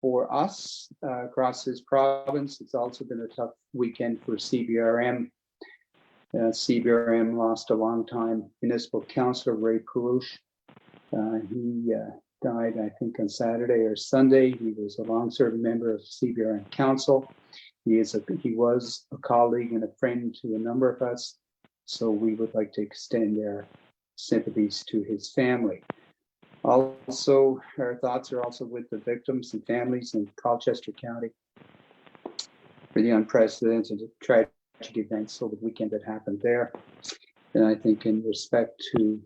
for us across this province. It's also been a tough weekend for CBRM. CBRM lost a long-time municipal councillor, Ray Karouche. He died, I think, on Saturday or Sunday. He was a long-serving member of CBRM Council. He was a colleague and a friend to a number of us. So we would like to extend our sympathies to his family. Also, our thoughts are also with the victims and families in Colchester County for the unprecedented tragic events over the weekend that happened there. And I think in respect to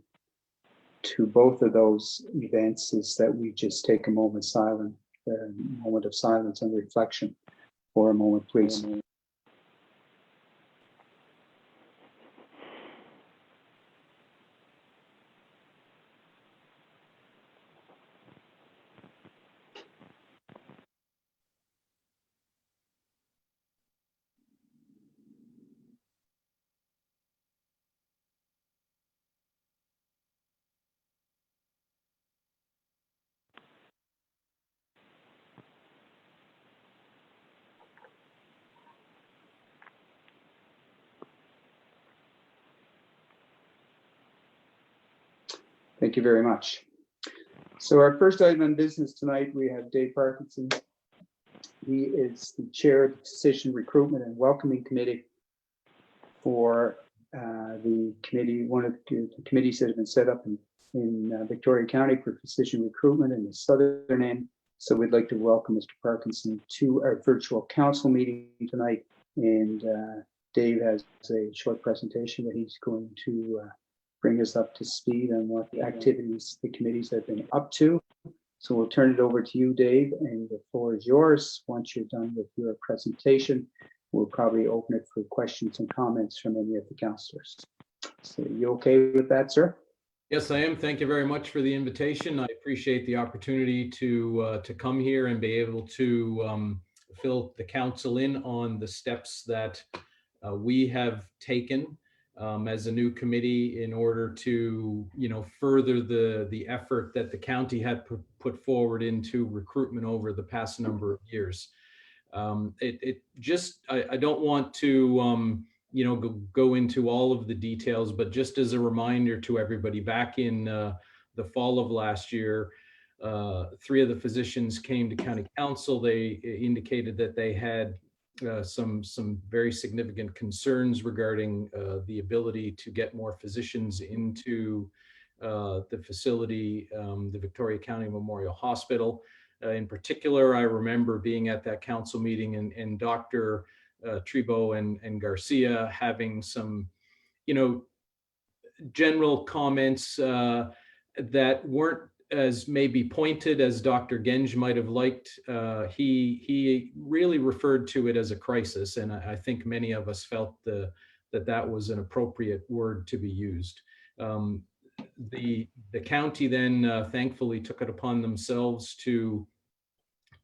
both of those events is that we just take a moment of silence and reflection for a moment, please. Thank you very much. So our first item on business tonight, we have Dave Parkinson. He is the chair of the Physician Recruitment and Welcoming Committee for the committee, one of the committees that have been set up in Victoria County for physician recruitment in the southern end. So we'd like to welcome Mr. Parkinson to our virtual council meeting tonight. And Dave has a short presentation that he's going to bring us up to speed on what the activities the committees have been up to. So we'll turn it over to you, Dave, and the floor is yours. Once you're done with your presentation, we'll probably open it for questions and comments from any of the councillors. So you okay with that, sir? Yes, I am. Thank you very much for the invitation. I appreciate the opportunity to come here and be able to fill the council in on the steps that we have taken as a new committee in order to, further the effort that the county had put forward into recruitment over the past number of years. I don't want to, go into all of the details, but just as a reminder to everybody, back in the fall of last year, 3 of the physicians came to county council. They indicated that they had some very significant concerns regarding the ability to get more physicians into the facility, the Victoria County Memorial Hospital. In particular, I remember being at that council meeting and Dr. Trebo and Garcia having some, general comments that weren't as maybe pointed as Dr. Genge might have liked. He really referred to it as a crisis, and I think many of us felt that was an appropriate word to be used. The county then thankfully took it upon themselves to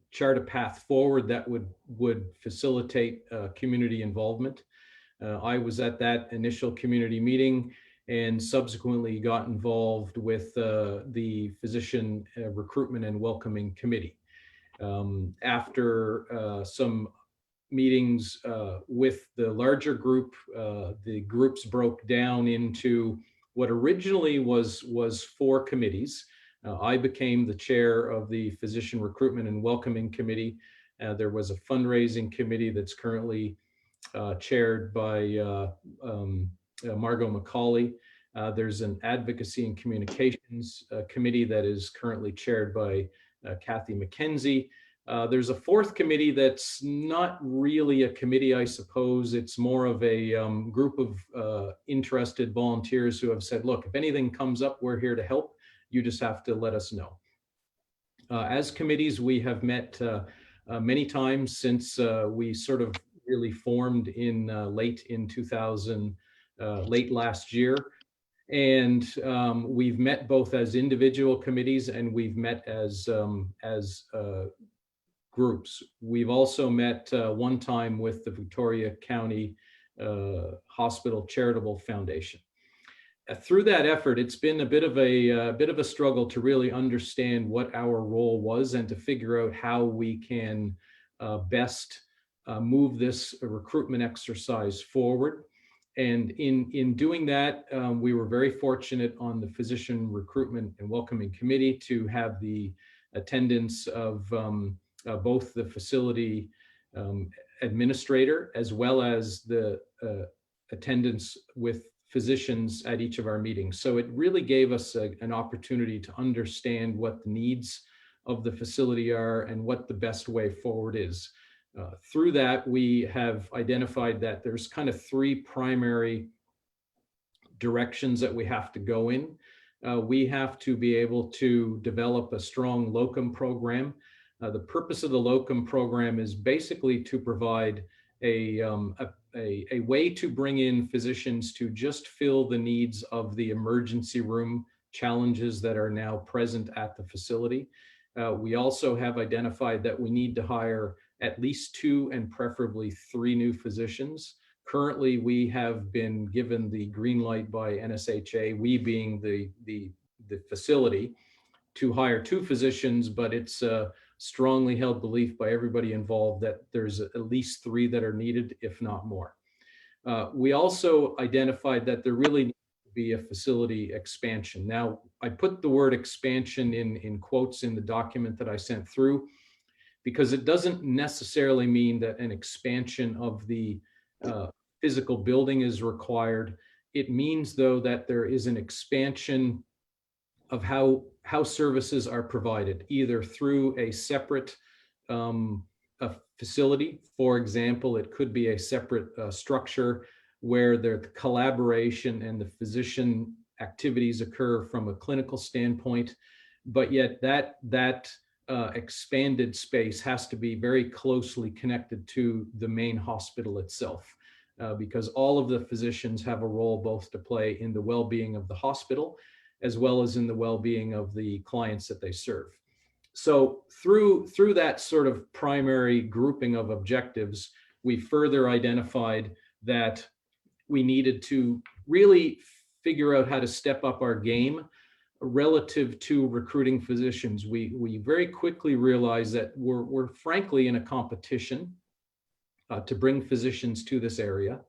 chart a path forward that would facilitate community involvement. I was at that initial community meeting and subsequently got involved with the Physician Recruitment and Welcoming Committee. After some meetings with the larger group, the groups broke down into what originally was 4 committees. I became the chair of the Physician Recruitment and Welcoming Committee. There was a fundraising committee that's currently chaired by Margot McCauley. There's an advocacy and communications committee that is currently chaired by Kathy McKenzie. There's a 4th committee that's not really a committee, I suppose. It's more of a group of interested volunteers who have said, look, if anything comes up, we're here to help. You just have to let us know. As committees, we have met many times since we sort of really formed in late last year. And we've met both as individual committees and we've met as groups. We've also met one time with the Victoria County Hospital Charitable Foundation. through that effort, it's been a bit of a struggle to really understand what our role was and to figure out how we can best move this recruitment exercise forward. And in doing that, we were very fortunate on the Physician Recruitment and Welcoming Committee to have the attendance of both the facility administrator as well as the attendance with physicians at each of our meetings. So it really gave us an opportunity to understand what the needs of the facility are and what the best way forward is. Through that, we have identified that there's kind of three primary directions that we have to go in. We have to be able to develop a strong locum program. The purpose of the locum program is basically to provide a way to bring in physicians to just fill the needs of the emergency room challenges that are now present at the facility. We also have identified that we need to hire at least 2 and preferably 3 new physicians. Currently, we have been given the green light by NSHA, we being the facility, to hire 2 physicians, but it's a strongly held belief by everybody involved that there's at least 3 that are needed, if not more. We also identified that there really needs to be a facility expansion. Now, I put the word expansion in quotes in the document that I sent through, because it doesn't necessarily mean that an expansion of the physical building is required. It means, though, that there is an expansion of how services are provided, either through a separate a facility. For example, it could be a separate structure where the collaboration and the physician activities occur from a clinical standpoint, but yet that expanded space has to be very closely connected to the main hospital itself, because all of the physicians have a role both to play in the well-being of the hospital as well as in the well-being of the clients that they serve. So through that sort of primary grouping of objectives, we further identified that we needed to really figure out how to step up our game relative to recruiting physicians. We very quickly realized that we're frankly in a competition to bring physicians to this area.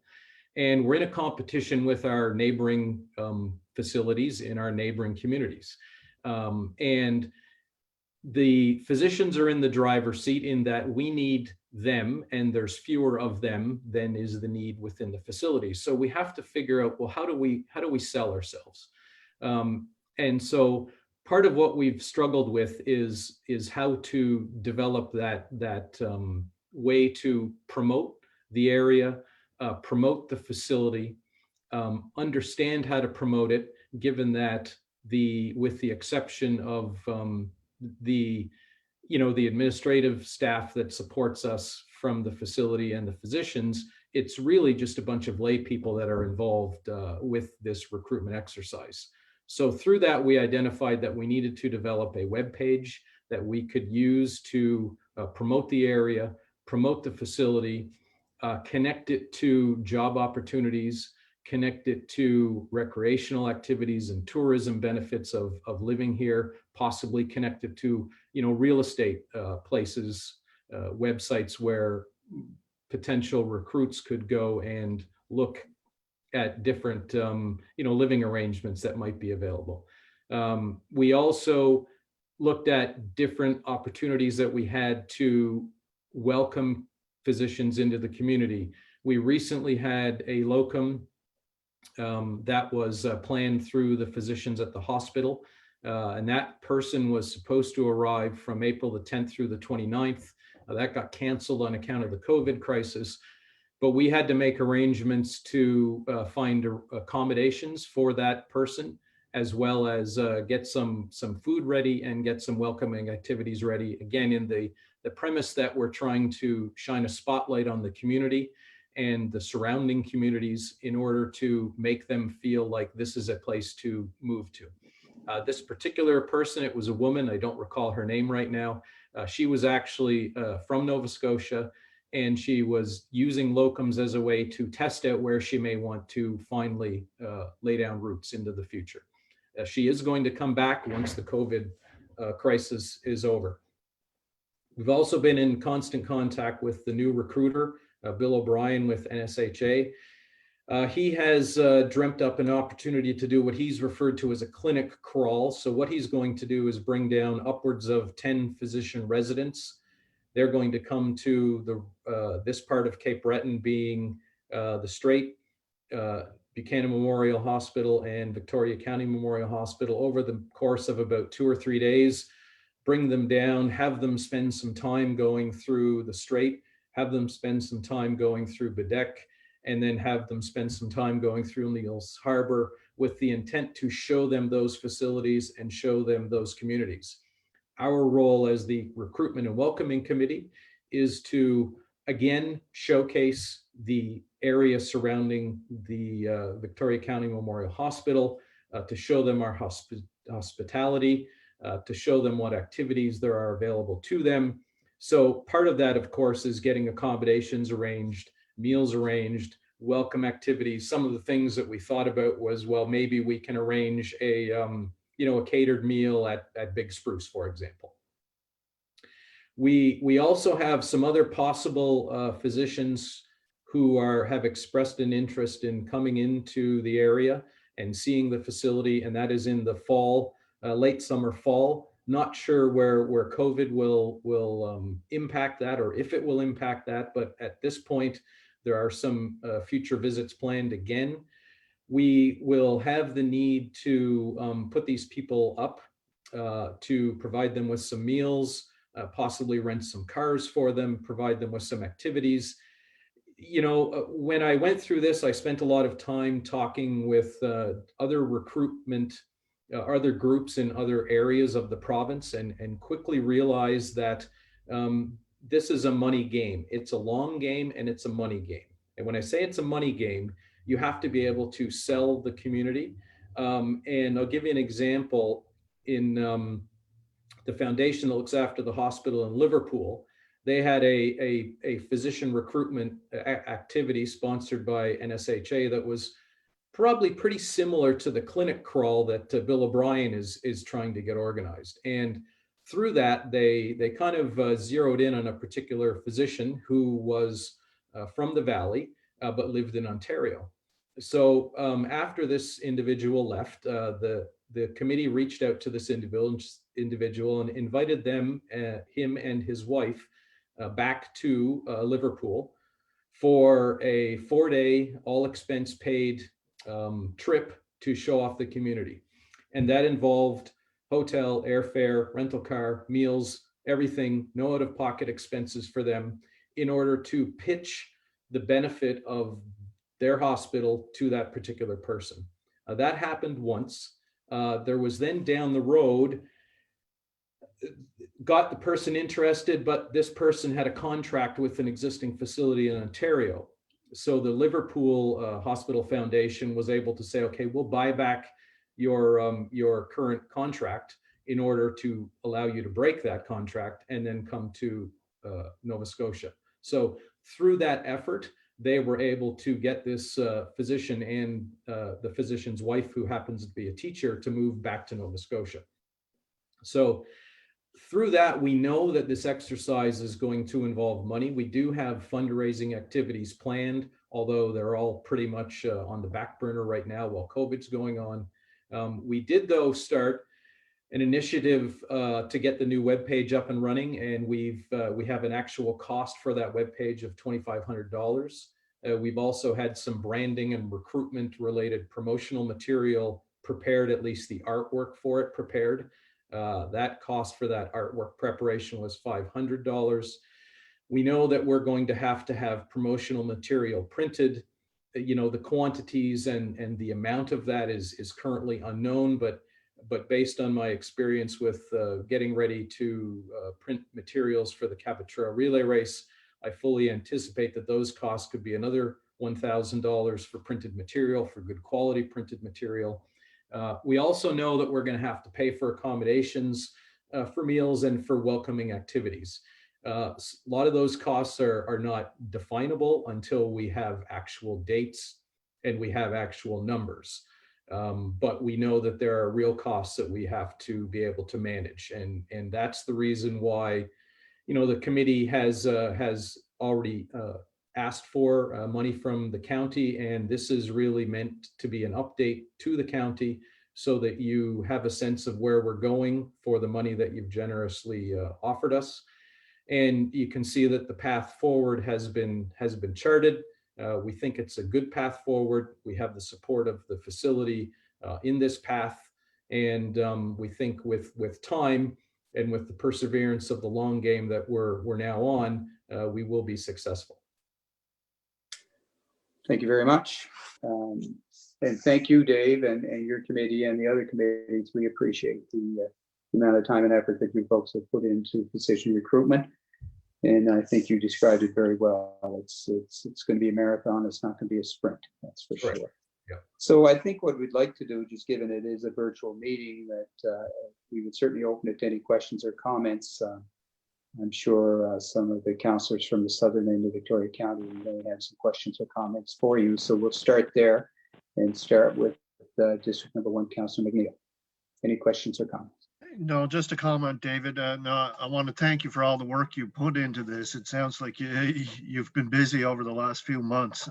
And we're in a competition with our neighboring facilities in our neighboring communities. And the physicians are in the driver's seat in that we need them, and there's fewer of them than is the need within the facility. So we have to figure out, well, how do we sell ourselves? And so part of what we've struggled with is how to develop that way to promote the area, promote the facility, understand how to promote it, given that with the exception of the administrative staff that supports us from the facility and the physicians, it's really just a bunch of lay people that are involved with this recruitment exercise. So through that, we identified that we needed to develop a web page that we could use to promote the area, promote the facility, connect it to job opportunities, connect it to recreational activities and tourism benefits of living here, possibly connect it to real estate places, websites where potential recruits could go and look at different living arrangements that might be available. We also looked at different opportunities that we had to welcome physicians into the community. We recently had a locum that was planned through the physicians at the hospital, and that person was supposed to arrive from April the 10th through the 29th. That got canceled on account of the COVID crisis, but we had to make arrangements to find accommodations for that person, as well as get some food ready and get some welcoming activities ready. Again, in the premise that we're trying to shine a spotlight on the community and the surrounding communities in order to make them feel like this is a place to move to. This particular person, it was a woman, I don't recall her name right now. She was actually from Nova Scotia, and she was using locums as a way to test out where she may want to finally lay down roots into the future. She is going to come back once the COVID crisis is over. We've also been in constant contact with the new recruiter, Bill O'Brien with NSHA. He has dreamt up an opportunity to do what he's referred to as a clinic crawl. So what he's going to do is bring down upwards of 10 physician residents. They're going to come to this part of Cape Breton, being the Strait, Buchanan Memorial Hospital, and Victoria County Memorial Hospital over the course of about 2 or 3 days. Bring them down, have them spend some time going through the Strait, have them spend some time going through Bedeque, and then have them spend some time going through Neils Harbor, with the intent to show them those facilities and show them those communities. Our role as the Recruitment and Welcoming Committee is to, again, showcase the area surrounding the Victoria County Memorial Hospital, to show them our hospitality, to show them what activities there are available to them. So part of that, of course, is getting accommodations arranged, meals arranged, welcome activities. Some of the things that we thought about was, well, maybe we can arrange a catered meal at Big Spruce, for example. We also have some other possible physicians who have expressed an interest in coming into the area and seeing the facility, and that is in the fall, late summer, fall. Not sure where COVID will impact that, or if it will impact that, but at this point, there are some future visits planned again. We will have the need to put these people up, to provide them with some meals, possibly rent some cars for them, provide them with some activities. When I went through this, I spent a lot of time talking with other recruitment, other groups in other areas of the province, and quickly realized that this is a money game. It's a long game and it's a money game. And when I say it's a money game, you have to be able to sell the community. And I'll give you an example. In the foundation that looks after the hospital in Liverpool, they had a physician recruitment activity sponsored by NSHA that was probably pretty similar to the clinic crawl that Bill O'Brien is trying to get organized. And through that, they kind of zeroed in on a particular physician who was from the Valley, but lived in Ontario. So after this individual left, the committee reached out to this individual and invited him and his wife back to Liverpool for a 4-day, all expense paid trip to show off the community. And that involved hotel, airfare, rental car, meals, everything, no out-of-pocket expenses for them, in order to pitch the benefit of their hospital to that particular person. That happened once. There was then down the road, got the person interested, but this person had a contract with an existing facility in Ontario. So the Liverpool Hospital Foundation was able to say, okay, we'll buy back your current contract in order to allow you to break that contract and then come to Nova Scotia. So through that effort, they were able to get this physician and the physician's wife, who happens to be a teacher, to move back to Nova Scotia. So through that, we know that this exercise is going to involve money. We do have fundraising activities planned, although they're all pretty much on the back burner right now while COVID's going on. We did, though, start an initiative to get the new webpage up and running, and we have an actual cost for that webpage of $2,500. We've also had some branding and recruitment related promotional material prepared, at least the artwork for it prepared. That cost for that artwork preparation was $500. We know that we're going to have promotional material printed. The quantities and the amount of that is currently unknown, but based on my experience with getting ready to print materials for the Cabotura Relay Race, I fully anticipate that those costs could be another $1,000 for printed material, for good quality printed material. We also know that we're going to have to pay for accommodations, for meals, and for welcoming activities. A lot of those costs are not definable until we have actual dates and we have actual numbers. But we know that there are real costs that we have to be able to manage. And that's the reason why, the committee has already asked for money from the county. And this is really meant to be an update to the county so that you have a sense of where we're going for the money that you've generously offered us. And you can see that the path forward has been charted. We think it's a good path forward. We have the support of the facility in this path. And we think with time and with the perseverance of the long game that we're now on, we will be successful. Thank you very much. And thank you, Dave, and your committee and the other committees. We appreciate the amount of time and effort that you folks have put into physician recruitment. And I think you described it very well. It's going to be a marathon. It's not going to be a sprint. That's for sure. Yeah. So I think what we'd like to do, just given it is a virtual meeting, that we would certainly open it to any questions or comments. I'm sure some of the councillors from the southern end of Victoria County may have some questions or comments for you. So we'll start there and start with District Number 1, Councillor McNeil. Any questions or comments? No, just a comment, David. No, I want to thank you for all the work you put into this. It sounds like you've been busy over the last few months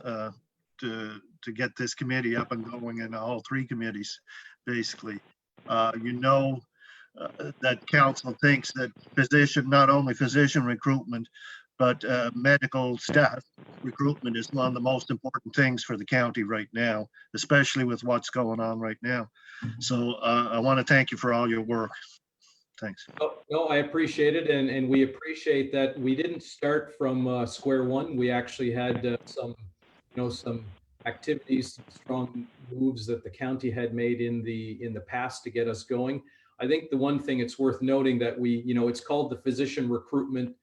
to get this committee up and going, and all three committees, basically. That council thinks that not only physician recruitment, but medical staff recruitment is one of the most important things for the county right now, especially with what's going on right now. So I want to thank you for all your work. Thanks. Oh, no, I appreciate it. And we appreciate that we didn't start from square one. We actually had some activities, some strong moves that the county had made in the past to get us going. I think the one thing it's worth noting that it's called the Physician Recruitment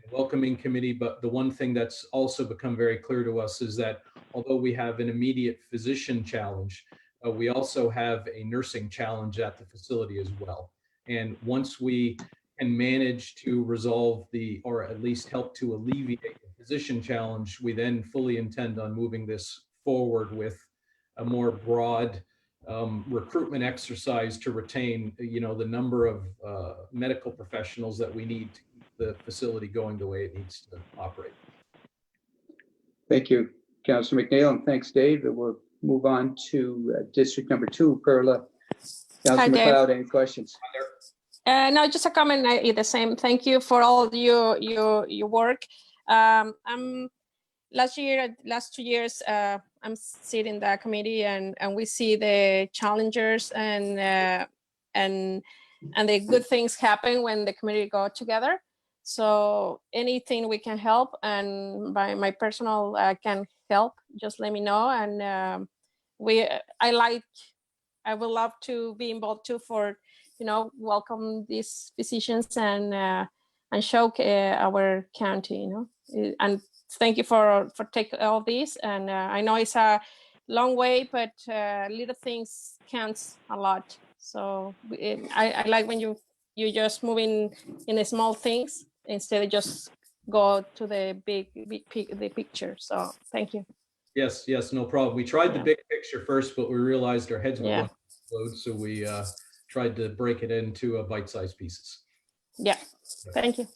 and Welcoming Committee, but the one thing that's also become very clear to us is that although we have an immediate physician challenge, we also have a nursing challenge at the facility as well. And once we can manage to resolve or at least help to alleviate the physician challenge, we then fully intend on moving this forward with a more broad recruitment exercise to retain, the number of medical professionals that we need to keep the facility going the way it needs to operate. Thank you, Councillor McNeil, and thanks, Dave. We'll move on to District Number 2, Perla. Councillor McLeod, any questions? No, just a comment. The same. Thank you for all your work. Last 2 years, I'm sitting in the committee, and we see the challengers and the good things happen when the committee go together. So anything we can help, and by my personal can help, just let me know. And I would love to be involved too for, welcome these physicians and show our county, and thank you for taking all this. And I know it's a long way, but little things counts a lot. So I like when you just move in the small things instead of just go to the big picture. So thank you. Yes, no problem. We tried the big picture first, but we realized our heads were going to explode, so we tried to break it into bite-sized pieces. Yeah, thank you.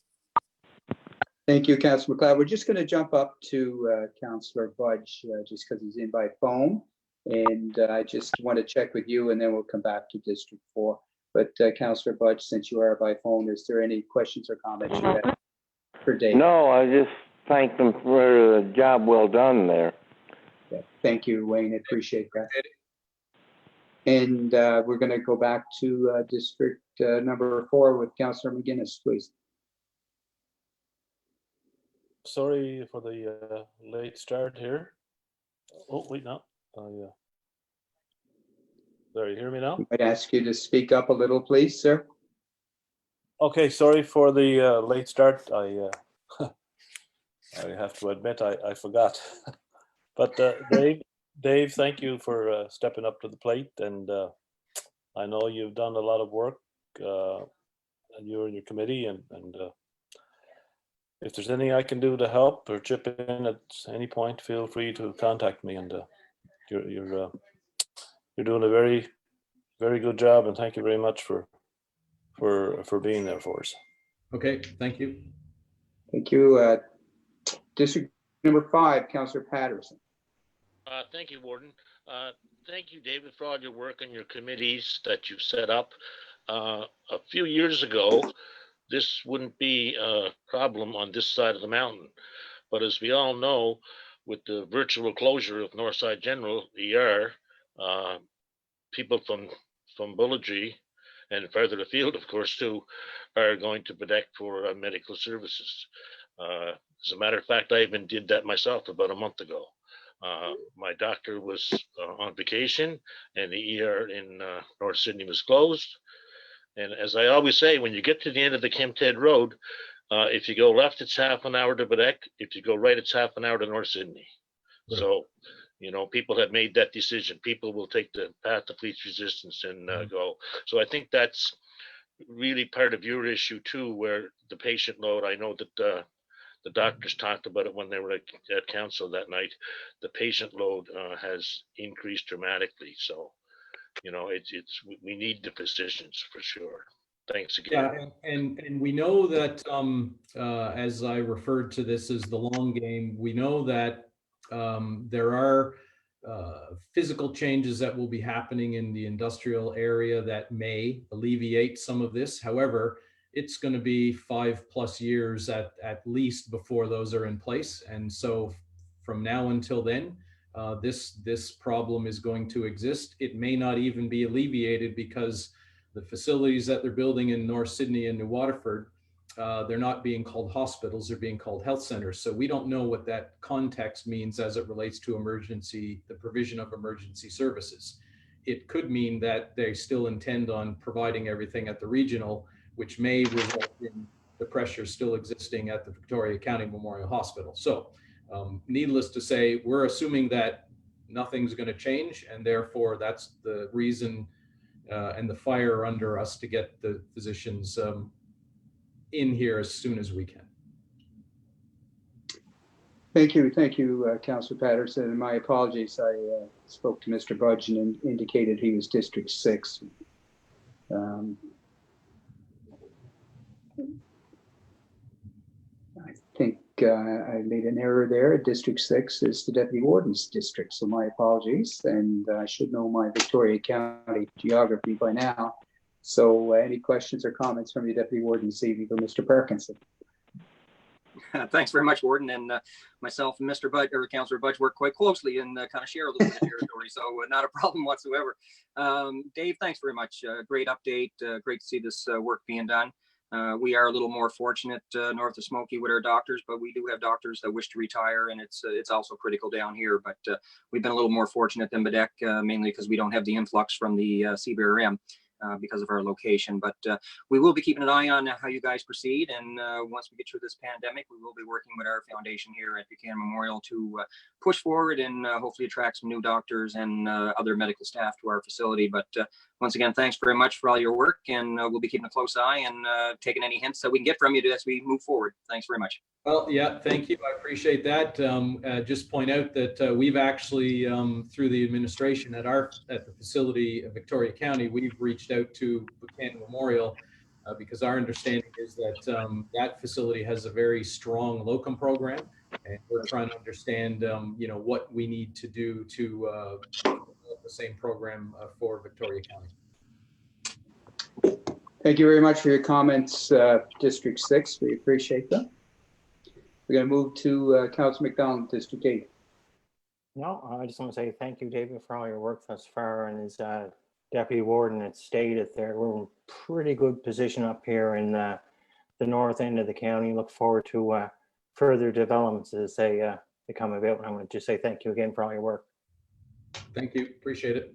Thank you, Councillor McLeod. We're just going to jump up to Councillor Budge, just because he's in by phone. And I just want to check with you, and then we'll come back to District 4. But Councillor Budge, since you are by phone, is there any questions or comments you have for Dave? No, I just thank them for the job well done there. Yeah, thank you, Wayne. I appreciate that. And we're going to go back to District Number 4 with Councillor McGuinness, please. Sorry for the late start here. Oh, wait, no. Sorry, you hear me now? I'd ask you to speak up a little, please, sir. Okay, sorry for the late start. I have to admit I forgot. But Dave, thank you for stepping up to the plate. And I know you've done a lot of work, and you and your committee, and if there's anything I can do to help or chip in at any point, feel free to contact me. And you're doing a very, very good job, and thank you very much for being there for us. Okay, thank you. Thank you. District number 5, Councillor Patterson. Thank you, Warden. Thank you, David, for all your work on your committees that you've set up. A few years ago, this wouldn't be a problem on this side of the mountain. But as we all know, with the virtual closure of Northside General ER, people from Bulladree and further afield, of course, too, are going to Bedeck for medical services. As a matter of fact, I even did that myself about a month ago. My doctor was on vacation, and the ER in North Sydney was closed. And as I always say, when you get to the end of the Kempted Road, if you go left, it's half an hour to Bedeck. If you go right, it's half an hour to North Sydney. Right. So, you know, people have made that decision. People will take the path of least resistance and go. So I think that's really part of your issue too, where the patient load, I know that the doctors talked about it when they were at council that night. The patient load has increased dramatically. So, you know, we need the physicians for sure. Thanks again. Yeah, and we know that as I referred to this as the long game, we know that there are physical changes that will be happening in the industrial area that may alleviate some of this. However, it's going to be 5+ years at least before those are in place. And so from now until then, this problem is going to exist. It may not even be alleviated because the facilities that they're building in North Sydney and New Waterford, they're not being called hospitals, they're being called health centers. So we don't know what that context means as it relates to the provision of emergency services. It could mean that they still intend on providing everything at the regional, which may result in the pressure still existing at the Victoria County Memorial Hospital. So needless to say, we're assuming that nothing's going to change, and therefore that's the reason and the fire under us to get the physicians in here as soon as we can. Thank you, Councillor Patterson. And my apologies, I spoke to Mr. Budge and indicated he was District 6. I think I made an error there. District 6 is the Deputy Warden's district, so my apologies. And I should know my Victoria County geography by now. So any questions or comments from the Deputy Warden this evening for Mr. Parkinson? Thanks very much, Warden. And myself and Mr. Budge, or Councillor Budge, work quite closely and kind of share a little bit of territory, so not a problem whatsoever. Dave, thanks very much. Great update. Great to see this work being done. We are a little more fortunate north of Smoky with our doctors, but we do have doctors that wish to retire, and it's also critical down here. But we've been a little more fortunate than Bedeck, mainly because we don't have the influx from the CBRM. Because of our location, but we will be keeping an eye on how you guys proceed, and once we get through this pandemic, we will be working with our foundation here at Buchanan Memorial to push forward and hopefully attract some new doctors and other medical staff to our facility. But once again, thanks very much for all your work, and we'll be keeping a close eye and taking any hints that we can get from you as we move forward. Thanks very much. Well, yeah, thank you. I appreciate that. Just point out that we've actually, through the administration at the facility of Victoria County, we've reached out to Buchanan Memorial because our understanding is that that facility has a very strong locum program, and we're trying to understand, what we need to do to develop the same program for Victoria County. Thank you very much for your comments, District 6. We appreciate them. We're going to move to Councillor McDonald, District 8. No, I just want to say thank you, David, for all your work thus far. And as Deputy Warden had stated there, we're in pretty good position up here in the north end of the county. Look forward to further developments as they come about. And I want to just say thank you again for all your work. Thank you. Appreciate it.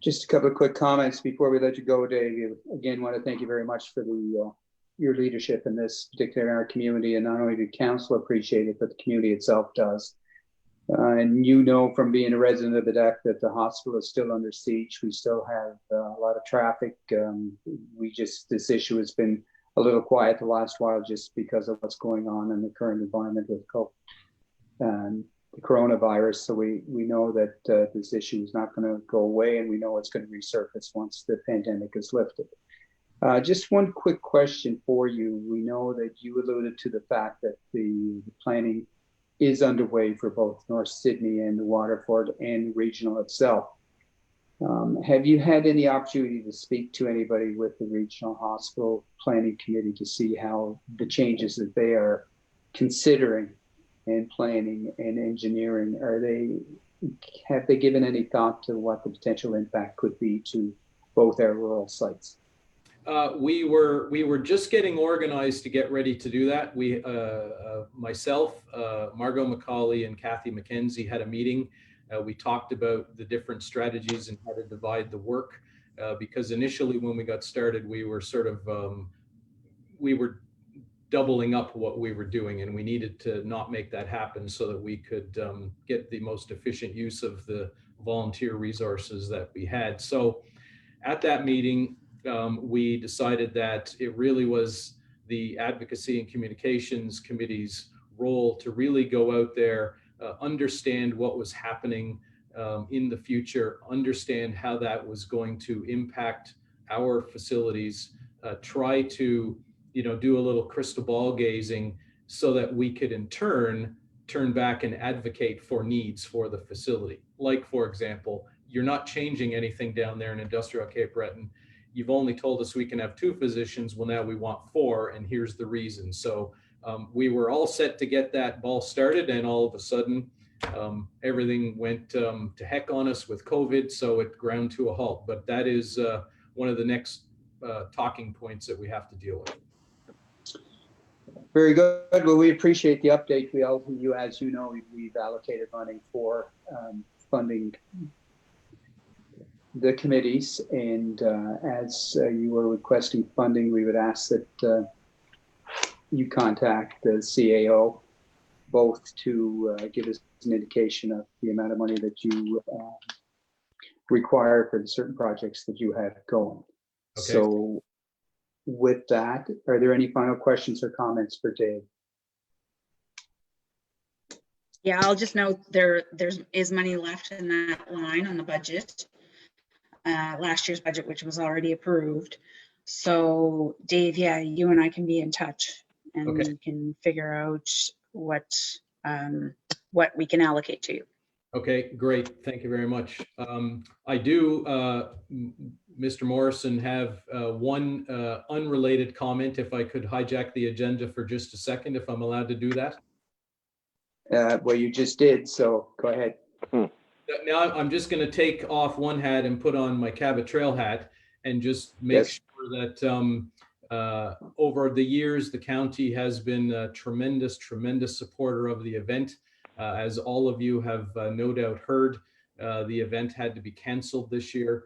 Just a couple of quick comments before we let you go, Dave. Again, want to thank you very much for your leadership in this, particularly in our community, and not only the council appreciate it, but the community itself does. And you know from being a resident of Bedeck that the hospital is still under siege. We still have a lot of traffic. This issue has been a little quiet the last while just because of what's going on in the current environment with the coronavirus. So we know that this issue is not going to go away, and we know it's going to resurface once the pandemic is lifted. Just one quick question for you. We know that you alluded to the fact that the planning is underway for both North Sydney and the Waterford and the regional itself. Have you had any opportunity to speak to anybody with the regional hospital planning committee to see how the changes that they are considering and planning and engineering, have they given any thought to what the potential impact could be to both our rural sites? We were just getting organized to get ready to do that. We, myself, Margot McCauley, and Kathy McKenzie had a meeting. We talked about the different strategies and how to divide the work, because initially when we got started, we were sort of we were doubling up what we were doing, and we needed to not make that happen so that we could get the most efficient use of the volunteer resources that we had. So at that meeting, we decided that it really was the Advocacy and Communications Committee's role to really go out there, understand what was happening in the future, understand how that was going to impact our facilities, try to do a little crystal ball gazing so that we could in turn back and advocate for needs for the facility. Like, for example, you're not changing anything down there in Industrial Cape Breton. You've only told us we can have 2 physicians. Well, now we want 4, and here's the reason. So we were all set to get that ball started, and all of a sudden everything went to heck on us with COVID, so it ground to a halt. But that is one of the next talking points that we have to deal with. Very good. Well, we appreciate the update. As you know, we've allocated money for funding the committees, and as you were requesting funding, we would ask that you contact the CAO, both to give us an indication of the amount of money that you require for the certain projects that you have going. Okay. So with that, are there any final questions or comments for Dave? Yeah, I'll just note there is money left in that line on the budget, last year's budget, which was already approved. So Dave, yeah, you and I can be in touch, and okay, we can figure out what we can allocate to you. Okay, great. Thank you very much. I do, Mr. Morrison, have one unrelated comment, if I could hijack the agenda for just a second, if I'm allowed to do that. Well, you just did, so go ahead. Now I'm just going to take off one hat and put on my Cabot Trail hat and just make sure that over the years, the county has been a tremendous supporter of the event. As all of you have no doubt heard, the event had to be canceled this year.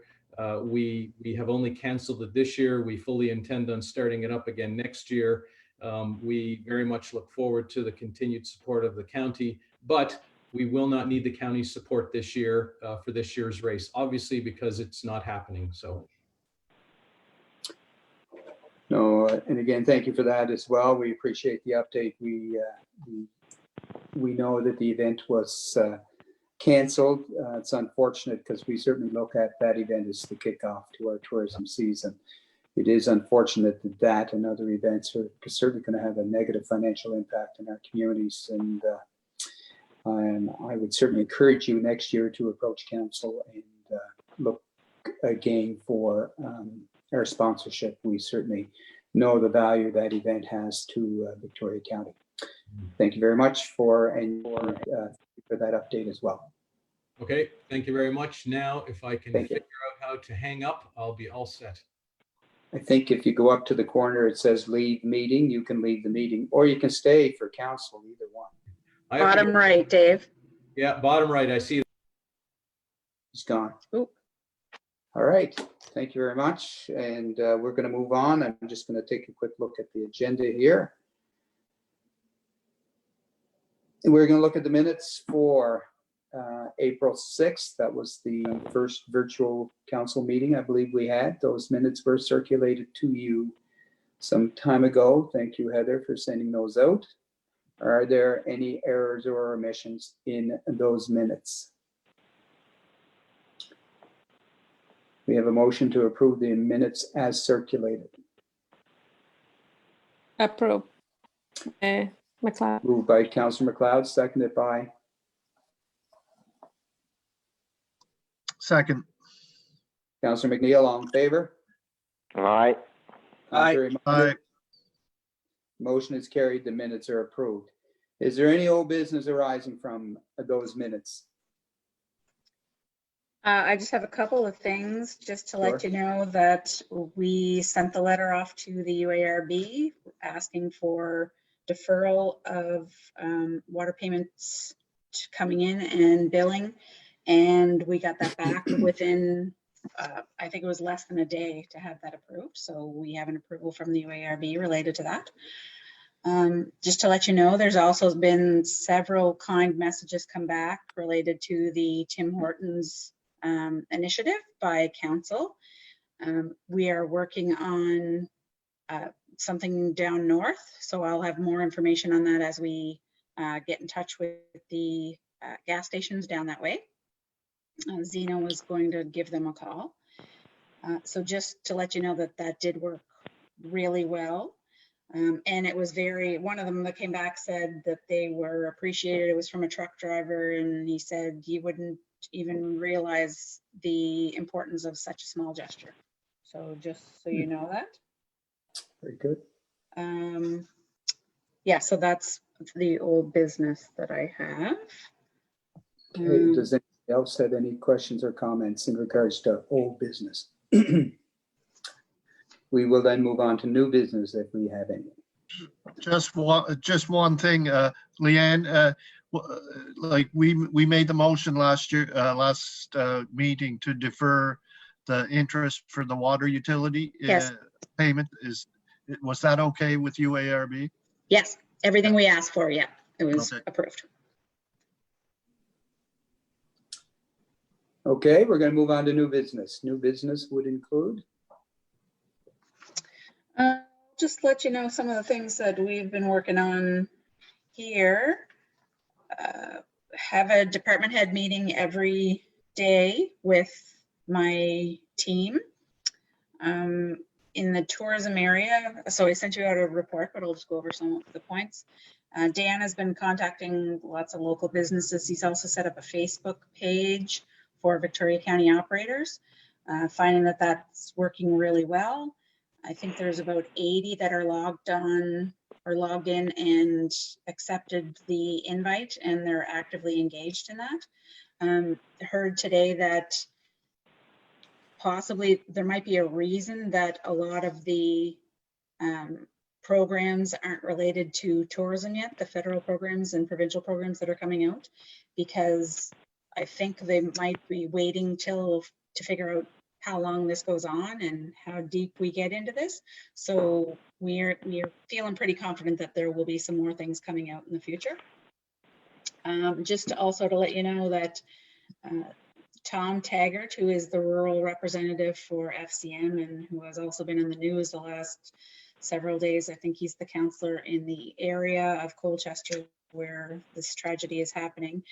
We have only canceled it this year. We fully intend on starting it up again next year. We very much look forward to the continued support of the county, but we will not need the county's support this year for this year's race, obviously, because it's not happening. So. No, and again, thank you for that as well. We appreciate the update. We know that the event was canceled. It's unfortunate because we certainly look at that event as the kickoff to our tourism season. It is unfortunate that that and other events are certainly going to have a negative financial impact in our communities. And I would certainly encourage you next year to approach council and look again for our sponsorship. We certainly know the value that event has to Victoria County. Thank you very much for that update as well. Okay, thank you very much. Now, if I can figure out how to hang up, I'll be all set. I think if you go up to the corner, it says leave meeting. You can leave the meeting, or you can stay for council, either one. Bottom right, Dave. Yeah, bottom right. I see. He's gone. Ooh. All right. Thank you very much. And we're going to move on. I'm just going to take a quick look at the agenda here. And we're going to look at the minutes for April 6th. That was the first virtual council meeting I believe we had. Those minutes were circulated to you some time ago. Thank you, Heather, for sending those out. Are there any errors or omissions in those minutes? We have a motion to approve the minutes as circulated. Approve. McLeod. Moved by Councillor McLeod, seconded by Second. Councillor McNeil. All in favor? All right. Contrary Aye. minded? Motion is carried. The minutes are approved. Is there any old business arising from those minutes? I just have a couple of things just to let Sure. you know that we sent the letter off to the UARB asking for deferral of water payments coming in and billing. And we got that back within, I think it was less than a day to have that approved. So we have an approval from the UARB related to that. Just to let you know, there's also been several kind messages come back related to the Tim Hortons initiative by council. We are working on something down north, so I'll have more information on that as we get in touch with the gas stations down that way. Zeno was going to give them a call. So just to let you know that that did work really well. And it was one of them that came back said that they were appreciated. It was from a truck driver, and he said you wouldn't even realize the importance of such a small gesture. So just so you know that. Very good. Yeah, so that's the old business that I have. Okay, does anybody else have any questions or comments in regards to old business? We will then move on to new business if we have any. Just one thing, Leanne, like we made the motion last meeting to defer the interest for the water utility Yes. payment. Was that okay with UARB? Yes, everything we asked for, yeah, it was Okay. approved. Okay, we're going to move on to new business. New business would include? Just let you know some of the things that we've been working on here. Have a department head meeting every day with my team in the tourism area. So I sent you out a report, but I'll just go over some of the points. Dan has been contacting lots of local businesses. He's also set up a Facebook page for Victoria County operators, finding that that's working really well. I think there's about 80 that are logged on or logged in and accepted the invite, and they're actively engaged in that. Heard today that possibly there might be a reason that a lot of the programs aren't related to tourism yet, the federal programs and provincial programs that are coming out, because I think they might be waiting to figure out how long this goes on and how deep we get into this. So we're feeling pretty confident that there will be some more things coming out in the future. Just also to let you know that Tom Taggart, who is the rural representative for FCM and who has also been in the news the last several days, I think he's the councillor in the area of Colchester where this tragedy is happening.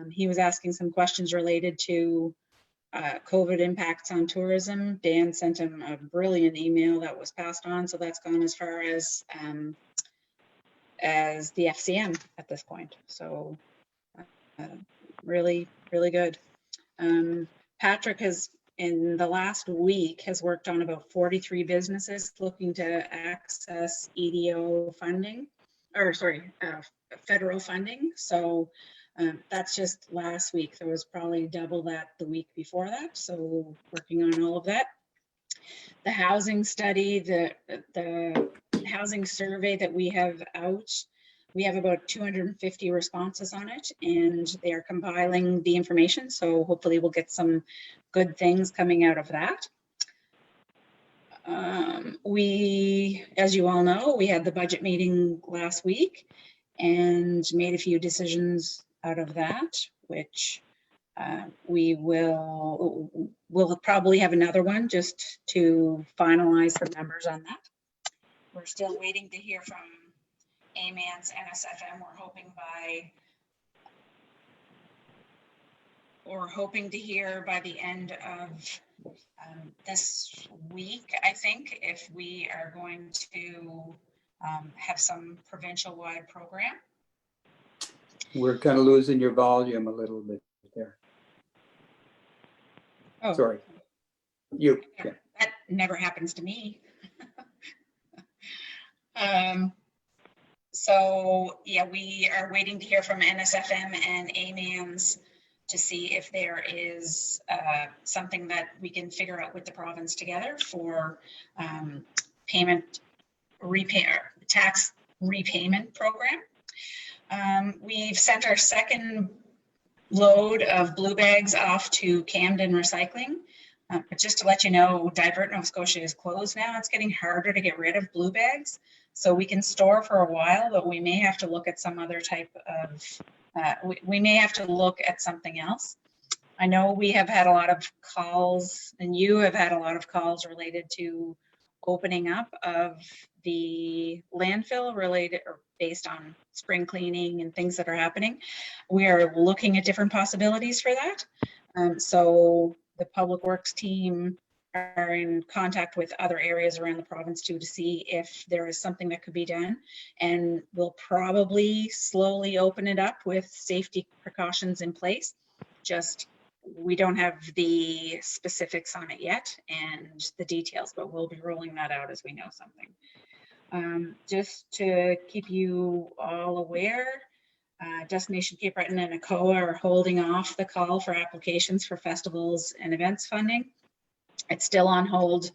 He was asking some questions related to COVID impacts on tourism. Dan sent him a brilliant email that was passed on, so that's gone as far as the FCM at this point. So really, really good. Patrick has, in the last week, has worked on about 43 businesses looking to access EDO funding, or sorry, federal funding. So that's just last week. There was probably double that the week before that. So working on all of that. The housing study, the housing survey that we have out, we have about 250 responses on it, and they are compiling the information. So hopefully we'll get some good things coming out of that. We, as you all know, we had the budget meeting last week and made a few decisions out of that, which we'll probably have another one just to finalize the numbers on that. We're still waiting to hear from AMAN's NSFM. We're hoping to hear by the end of this week, I think, if we are going to have some provincial-wide program. We're kind of losing your volume a little bit there. Oh, Sorry. You. Yeah. that never happens to me. So yeah, we are waiting to hear from NSFM and AMANS to see if there is something that we can figure out with the province together for tax repayment program. We've sent our second load of blue bags off to Camden Recycling. But just to let you know, Divert Nova Scotia is closed now. It's getting harder to get rid of blue bags. So we can store for a while, but we may have to look at some other type of, we may have to look at something else. I know we have had a lot of calls, and you have had a lot of calls related to opening up of the landfill related or based on spring cleaning and things that are happening. We are looking at different possibilities for that. So the Public Works team are in contact with other areas around the province too to see if there is something that could be done, and we'll probably slowly open it up with safety precautions in place. Just we don't have the specifics on it yet and the details, but we'll be rolling that out as we know something. Just to keep you all aware, Destination Cape Breton and ACOA are holding off the call for applications for festivals and events funding. It's still on hold.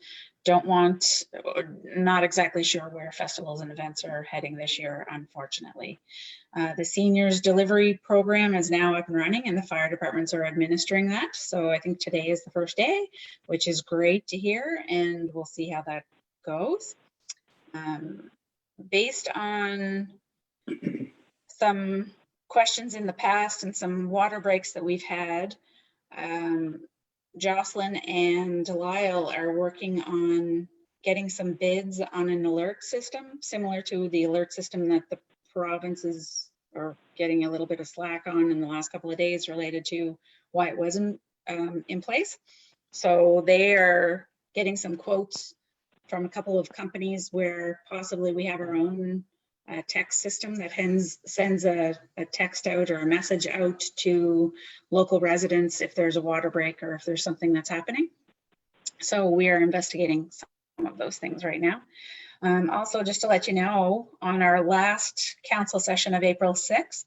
Not exactly sure where festivals and events are heading this year, unfortunately. The seniors delivery program is now up and running, and the fire departments are administering that. So I think today is the first day, which is great to hear, and we'll see how that goes. Based on some questions in the past and some water breaks that we've had, Jocelyn and Delisle are working on getting some bids on an alert system, similar to the alert system that the provinces are getting a little bit of slack on in the last couple of days related to why it wasn't in place. So they are getting some quotes from a couple of companies where possibly we have our own text system that sends a text out or a message out to local residents if there's a water break or if there's something that's happening. So we are investigating some of those things right now. Also, just to let you know, on our last council session of April 6th,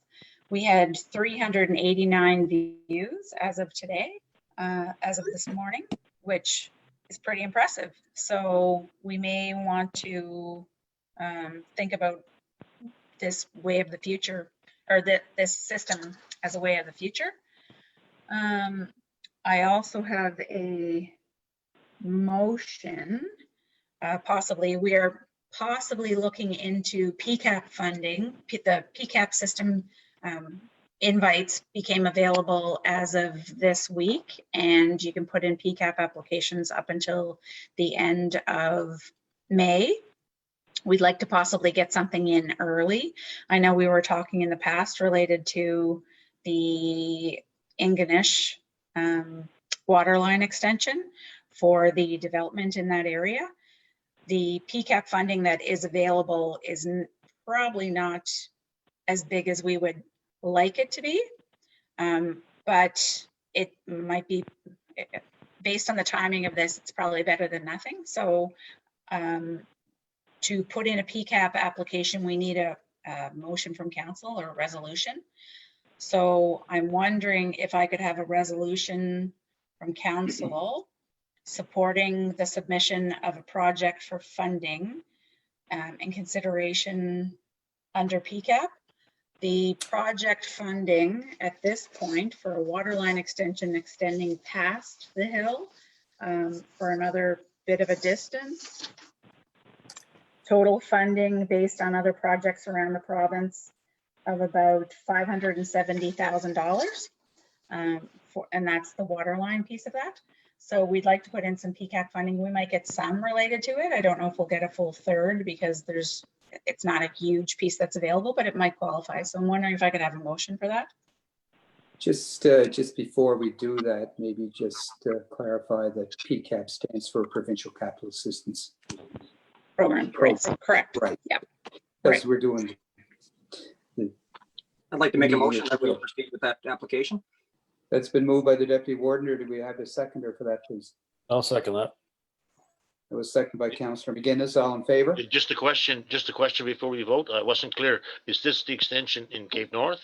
we had 389 views as of today, as of this morning, which is pretty impressive. So we may want to think about this way of the future, or this system as a way of the future. I also have a motion, we are possibly looking into PCAP funding. The PCAP system invites became available as of this week, and you can put in PCAP applications up until the end of May. We'd like to possibly get something in early. I know we were talking in the past related to the Ingonish water line extension for the development in that area. The PCAP funding that is available is probably not as big as we would like it to be, but it might be, based on the timing of this, it's probably better than nothing. So to put in a PCAP application, we need a motion from council or a resolution. So I'm wondering if I could have a resolution from council supporting the submission of a project for funding in consideration under PCAP. The project funding at this point for a water line extension extending past the hill for another bit of a distance. Total funding based on other projects around the province of about $570,000, and that's the water line piece of that. So we'd like to put in some PCAP funding. We might get some related to it. I don't know if we'll get a full third because it's not a huge piece that's available, but it might qualify. So I'm wondering if I could have a motion for that. Just before we do that, maybe just clarify that PCAP stands for Provincial Capital Assistance. Program, right, correct. Right. Yeah. Because Right. we're doing, I'd like to make a Meeting motion is that we good. proceed with that application. that's been moved by the Deputy Warden, or do we have a seconder for that, please? I'll second that. It was seconded by Councillor McGinnis. All in favor? Just a question before we vote. I wasn't clear. Is this the extension in Cape North?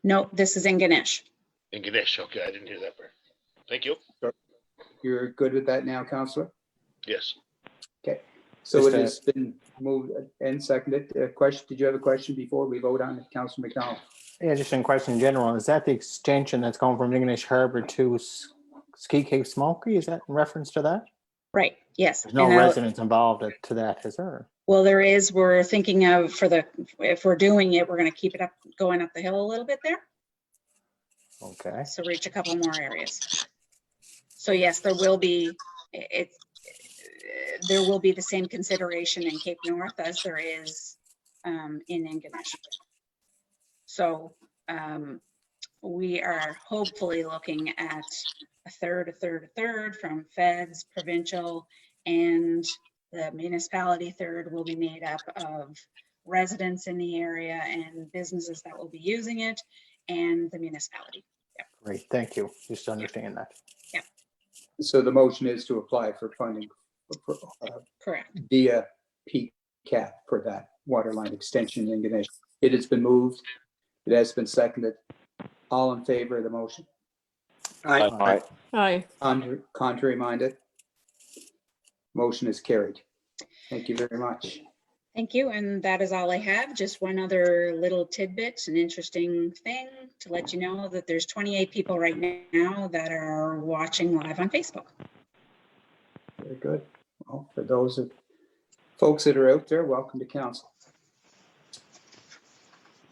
No, this is in Ganesh. In Ganesh? Okay, I didn't hear that part. Thank you. You're good with that now, Councillor? Yes. So Just it has been moved and seconded. Question, did you have a question before we vote on it, Councillor McDonald? Yeah, just in question in general, is that the extension that's going from English Harbour to Ski Cape Smoky? Is that in reference to that? Right, yes. There's no And, residents involved to that, is there? well, there is, we're thinking of if we're doing it, we're going to keep it up, going up the hill a little bit there. Okay. So reach a couple more areas. So yes, there will be, there will be the same consideration in Cape North as there is in Ganesh. So we are hopefully looking at a third from feds, provincial, and the municipality third will be made up of residents in the area and businesses that will be using it, and the municipality. Great, thank you. Just to understand that. So the motion is to apply for funding Correct. via PCAP for that water line extension in Ganesh. It has been moved. It has been seconded. All in favor of the motion? Aye. Aye. Contrary minded? Motion is carried. Thank you very much. Thank you. And that is all I have. Just one other little tidbit, an interesting thing to let you know that there's 28 people right now that are watching live on Facebook. Very good. Well, for those folks that are out there, welcome to council.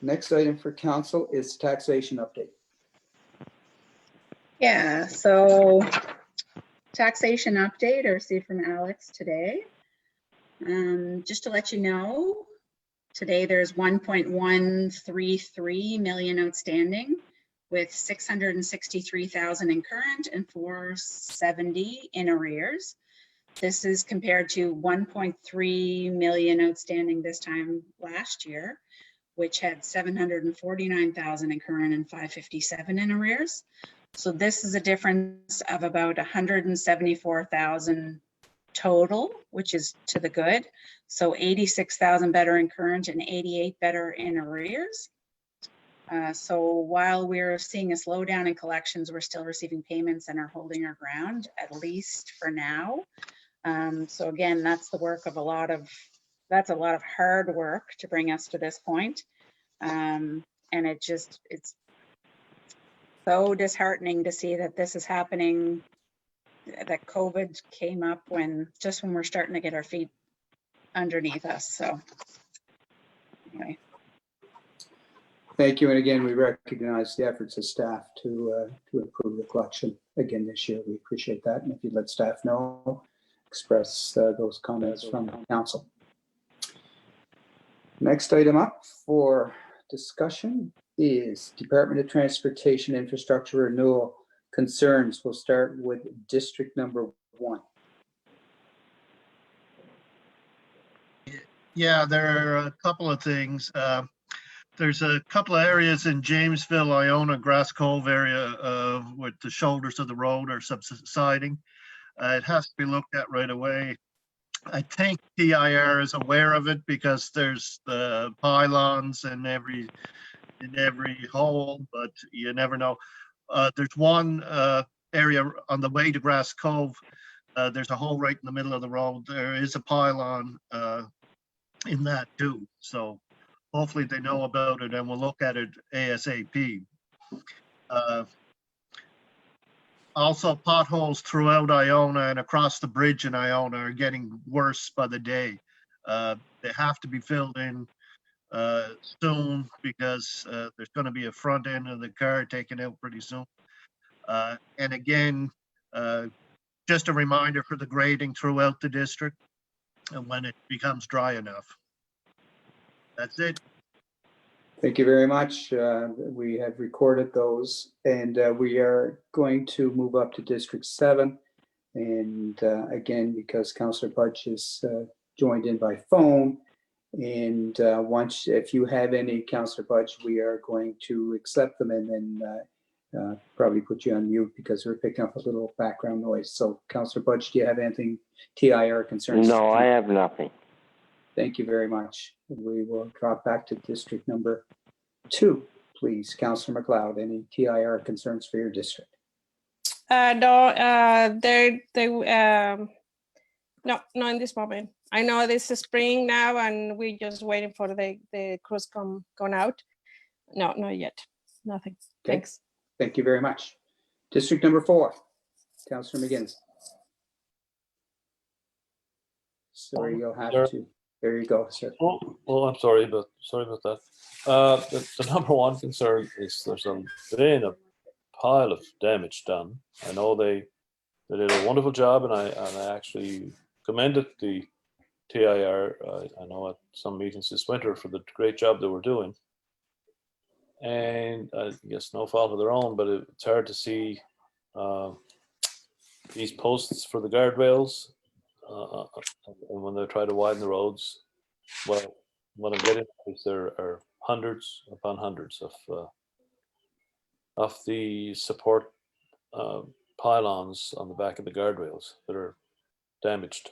Next item for council is taxation update. Yeah, so taxation update I received from Alex today. Just to let you know, today there's 1.133 million outstanding with 663,000 in current and 470 in arrears. This is compared to 1.3 million outstanding this time last year, which had 749,000 in current and 557 in arrears. So this is a difference of about 174,000 total, which is to the good. So 86,000 better in current and 88 better in arrears. So while we're seeing a slowdown in collections, we're still receiving payments and are holding our ground, at least for now. So again, that's the work of that's a lot of hard work to bring us to this point. And it's so disheartening to see that this is happening, that COVID came up just when we're starting to get our feet underneath us. So anyway. Thank you. And again, we recognize the efforts of staff to improve the collection again this year. We appreciate that. And if you'd let staff know, express those comments from council. Next item up for discussion is Department of Transportation Infrastructure Renewal concerns. We'll start with district number 1. Yeah, there are a couple of things. There's a couple of areas in Jamesville, Iona, Grass Cove area with the shoulders of the road are subsiding. It has to be looked at right away. I think TIR is aware of it because there's the pylons in every hole, but you never know. There's one area on the way to Grass Cove. There's a hole right in the middle of the road. There is a pylon in that too. So hopefully they know about it and we'll look at it ASAP. Also, potholes throughout Iona and across the bridge in Iona are getting worse by the day. They have to be filled in soon because there's going to be a front end of the car taken out pretty soon. And again, Just a reminder for the grading throughout the district and when it becomes dry enough. That's it. Thank you very much. We have recorded those, and we are going to move up to District 7. And again, because Councillor Budge is joined in by phone, and once, if you have any, Councillor Budge, we are going to accept them and then probably put you on mute because we're picking up a little background noise. So Councillor Budge, do you have anything TIR concerns? No, I have nothing. Thank you very much. We will drop back to District number 2, please. Councillor McLeod, any TIR concerns for your district? No, no, not in this moment. I know this is spring now, and we're just waiting for the crews going out. No, not yet. Nothing. Okay. Thanks. Thank you very much. District number 4, Councillor McGinnis. Sorry, you'll have to. There you go, sir. Oh, I'm sorry about that. The number one concern is there's been a pile of damage done. I know they did a wonderful job, and I actually commended the TIR. I know at some meetings this winter for the great job they were doing. And I guess no fault of their own, but it's hard to see these posts for the guardrails. And when they try to widen the roads, well, what I'm getting is there are hundreds upon hundreds of the support pylons on the back of the guardrails that are damaged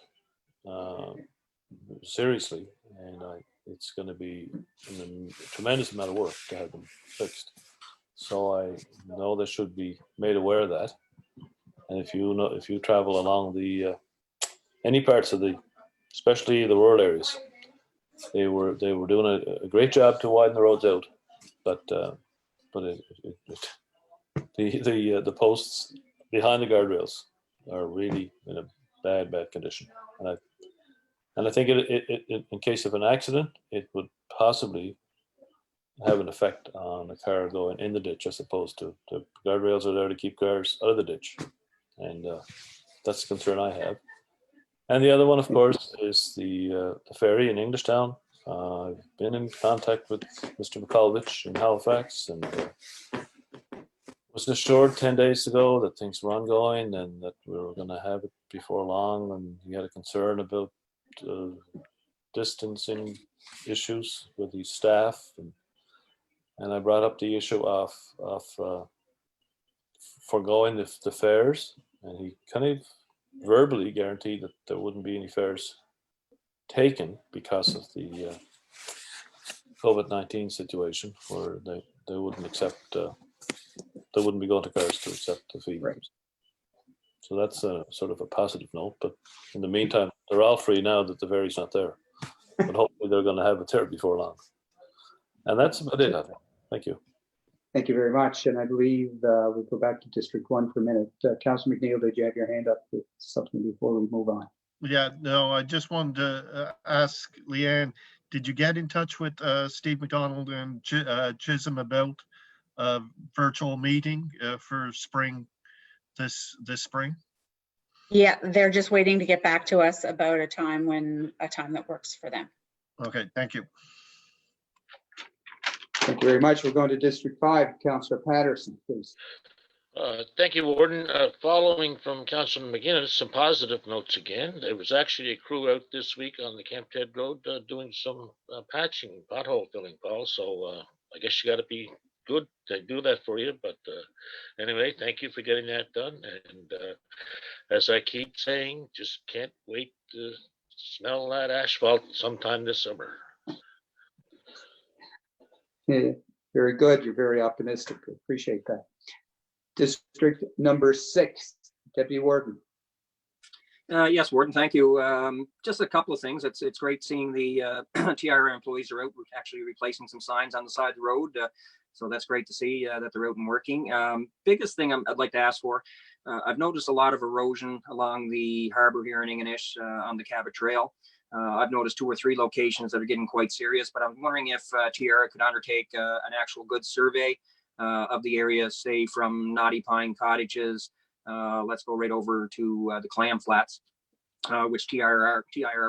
seriously, and it's going to be a tremendous amount of work to have them fixed. So I know they should be made aware of that. And if you travel along the any parts of especially the rural areas, they were doing a great job to widen the roads out, but the posts behind the guardrails are really in a bad condition, and I think it in case of an accident, it would possibly have an effect on a car going in the ditch as opposed to the guardrails are there to keep cars out of the ditch, and that's the concern I have. And the other one, of course, is the ferry in Englishtown. I've been in contact with Mr. McCulvich in Halifax, and was assured 10 days ago that things were ongoing and that we were going to have it before long. And he had a concern about distancing issues with the staff, and I brought up the issue of foregoing the fares, and he kind of verbally guaranteed that there wouldn't be any fares taken because of the COVID-19 situation, where they wouldn't accept, they wouldn't be going to cars to accept the fee. Right. So that's a sort of a positive note, but in the meantime, they're all free now that the ferry's not there, but hopefully they're going to have it there before long. And that's about it, I think. Thank you. Thank you very much. And I believe we'll go back to District 1 for a minute. Councillor McNeil, did you have your hand up with something before we move on? Yeah, no, I just wanted to ask Leanne, did you get in touch with Steve McDonald and Chisholm about a virtual meeting for spring, this spring? Yeah, they're just waiting to get back to us about a time that works for them. Okay, thank you. Thank you very much. We're going to District 5. Councillor Patterson, please. Thank you, Warden. Following from Councilman McGinnis, some positive notes again. There was actually a crew out this week on the Camp Ted Road doing some patching, pothole filling, Paul. So I guess you got to be good to do that for you. But anyway, thank you for getting that done. And as I keep saying, just can't wait to smell that asphalt sometime this summer. Yeah, very good. You're very optimistic. Appreciate that. District number 6, Deputy Warden. Yes, Warden, thank you. Just a couple of things. It's great seeing the TIR employees are out actually replacing some signs on the side of the road. So that's great to see that they're out and working. Biggest thing I'd like to ask for, I've noticed a lot of erosion along the harbor here in Ingonish on the Cabot Trail. I've noticed 2 or 3 locations that are getting quite serious, but I'm wondering if TIR could undertake an actual good survey of the area, say from Knotty Pine Cottages let's go right over to the Clam Flats. Which TIR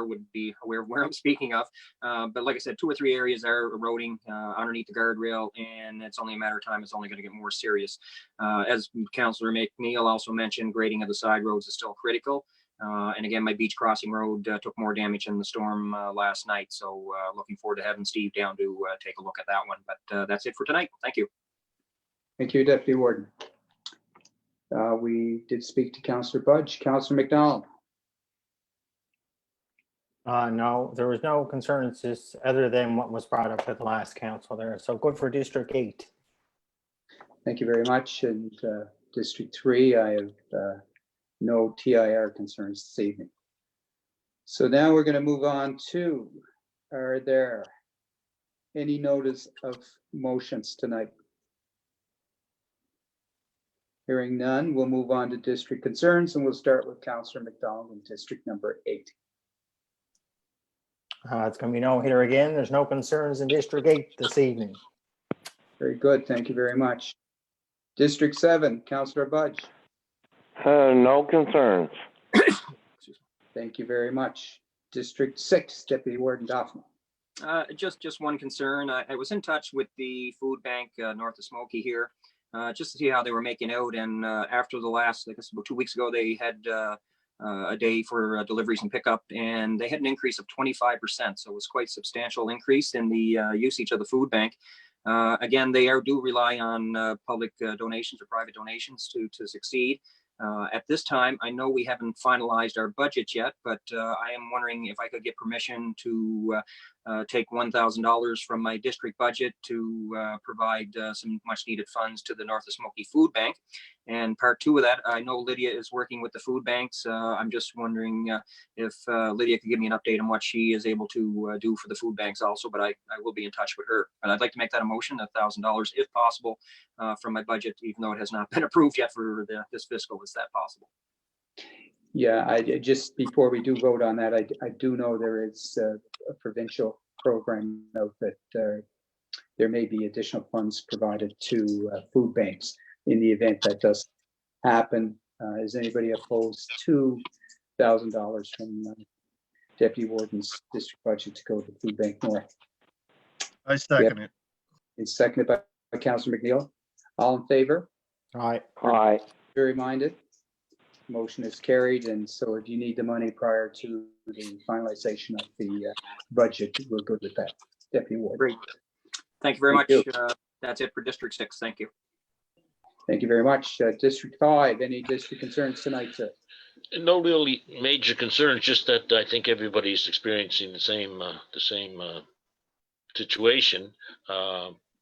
would be aware of where I'm speaking of. But like I said, 2 or 3 areas are eroding underneath the guardrail, and it's only a matter of time. It's only going to get more serious. As Councillor McNeil also mentioned, grading of the side roads is still critical. And again, my beach crossing road took more damage in the storm last night. So looking forward to having Steve down to take a look at that one. But that's it for tonight. Thank you. Thank you, Deputy Warden. We did speak to Councillor Budge. Councillor McDonald. No, there was no concerns just other than what was brought up at the last council there. So good for District 8. Thank you very much. And District 3, I have no TIR concerns this evening. So now we're going to move on to, are there any notice of motions tonight? Hearing none, we'll move on to district concerns, and we'll start with Councillor McDonald in district number 8. It's going to be no hitter again. There's no concerns in District 8 this evening. Very good. Thank you very much. District 7, Councillor Budge. No concerns. Thank you very much. District 6, Deputy Warden Doffman. Just one concern. I was in touch with the food bank north of Smoky here, just to see how they were making out. And after the last, I guess about 2 weeks ago, they had a day for deliveries and pickup, and they had an increase of 25%. So it was quite substantial increase in the usage of the food bank. Again, they do rely on public donations or private donations to succeed. At this time, I know we haven't finalized our budget yet, but I am wondering if I could get permission to take $1,000 from my district budget to provide some much needed funds to the North of Smoky Food Bank. And part 2 of that, I know Lydia is working with the food banks. I'm just wondering if Lydia could give me an update on what she is able to do for the food banks also, but I will be in touch with her. And I'd like to make that a motion, $1,000 if possible, from my budget, even though it has not been approved yet for this fiscal. Is that possible? Yeah, just before we do vote on that, I do know there is a provincial program note that there may be additional funds provided to food banks in the event that does happen. Is anybody opposed to $1,000 from Deputy Warden's district budget to go to Food Bank North? I second it. It's seconded by Councillor McNeil. All in favor? Aye. Aye. Very minded. Motion is carried, and so if you need the money prior to the finalization of the budget, we're good with that. Deputy Warden. Great. Thank you very Thank much. That's it for District 6. Thank you. Thank you very much. District 5, any district concerns tonight, sir? No really major concerns, just that I think everybody's experiencing the same situation.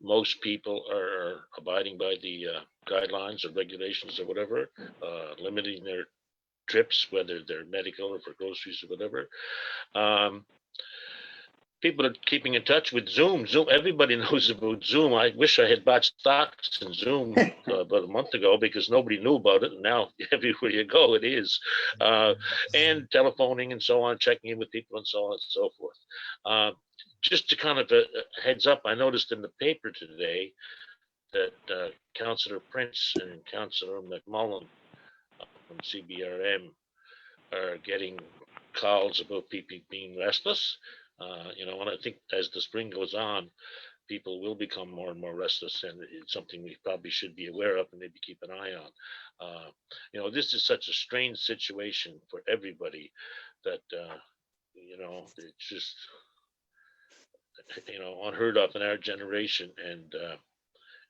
Most people are abiding by the guidelines or regulations or whatever, limiting their trips, whether they're medical or for groceries or whatever. People are keeping in touch with Zoom. Everybody knows about Zoom. I wish I had bought stocks in Zoom about a month ago because nobody knew about it. And now everywhere you go, it is. And telephoning and so on, checking in with people and so on and so forth. Just to kind of a heads up, I noticed in the paper today that Councillor Prince and Councillor McMullen from CBRM are getting calls about people being restless. And I think as the spring goes on, people will become more and more restless, and it's something we probably should be aware of and maybe keep an eye on. This is such a strange situation for everybody that, it's just, unheard of in our generation, and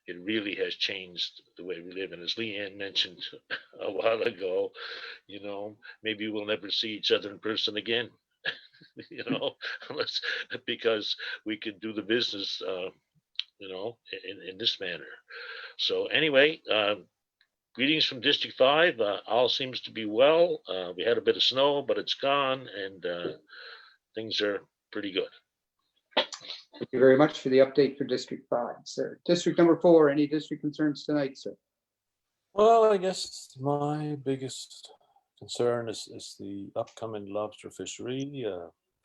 it really has changed the way we live. And as Leanne mentioned a while ago, maybe we'll never see each other in person again. Unless because we could do the business, in this manner. So anyway, greetings from District 5. All seems to be well. We had a bit of snow, but it's gone, and things are pretty good. Thank you very much for the update for District 5, sir. District number 4, any district concerns tonight, sir? Well, I guess my biggest concern is the upcoming lobster fishery.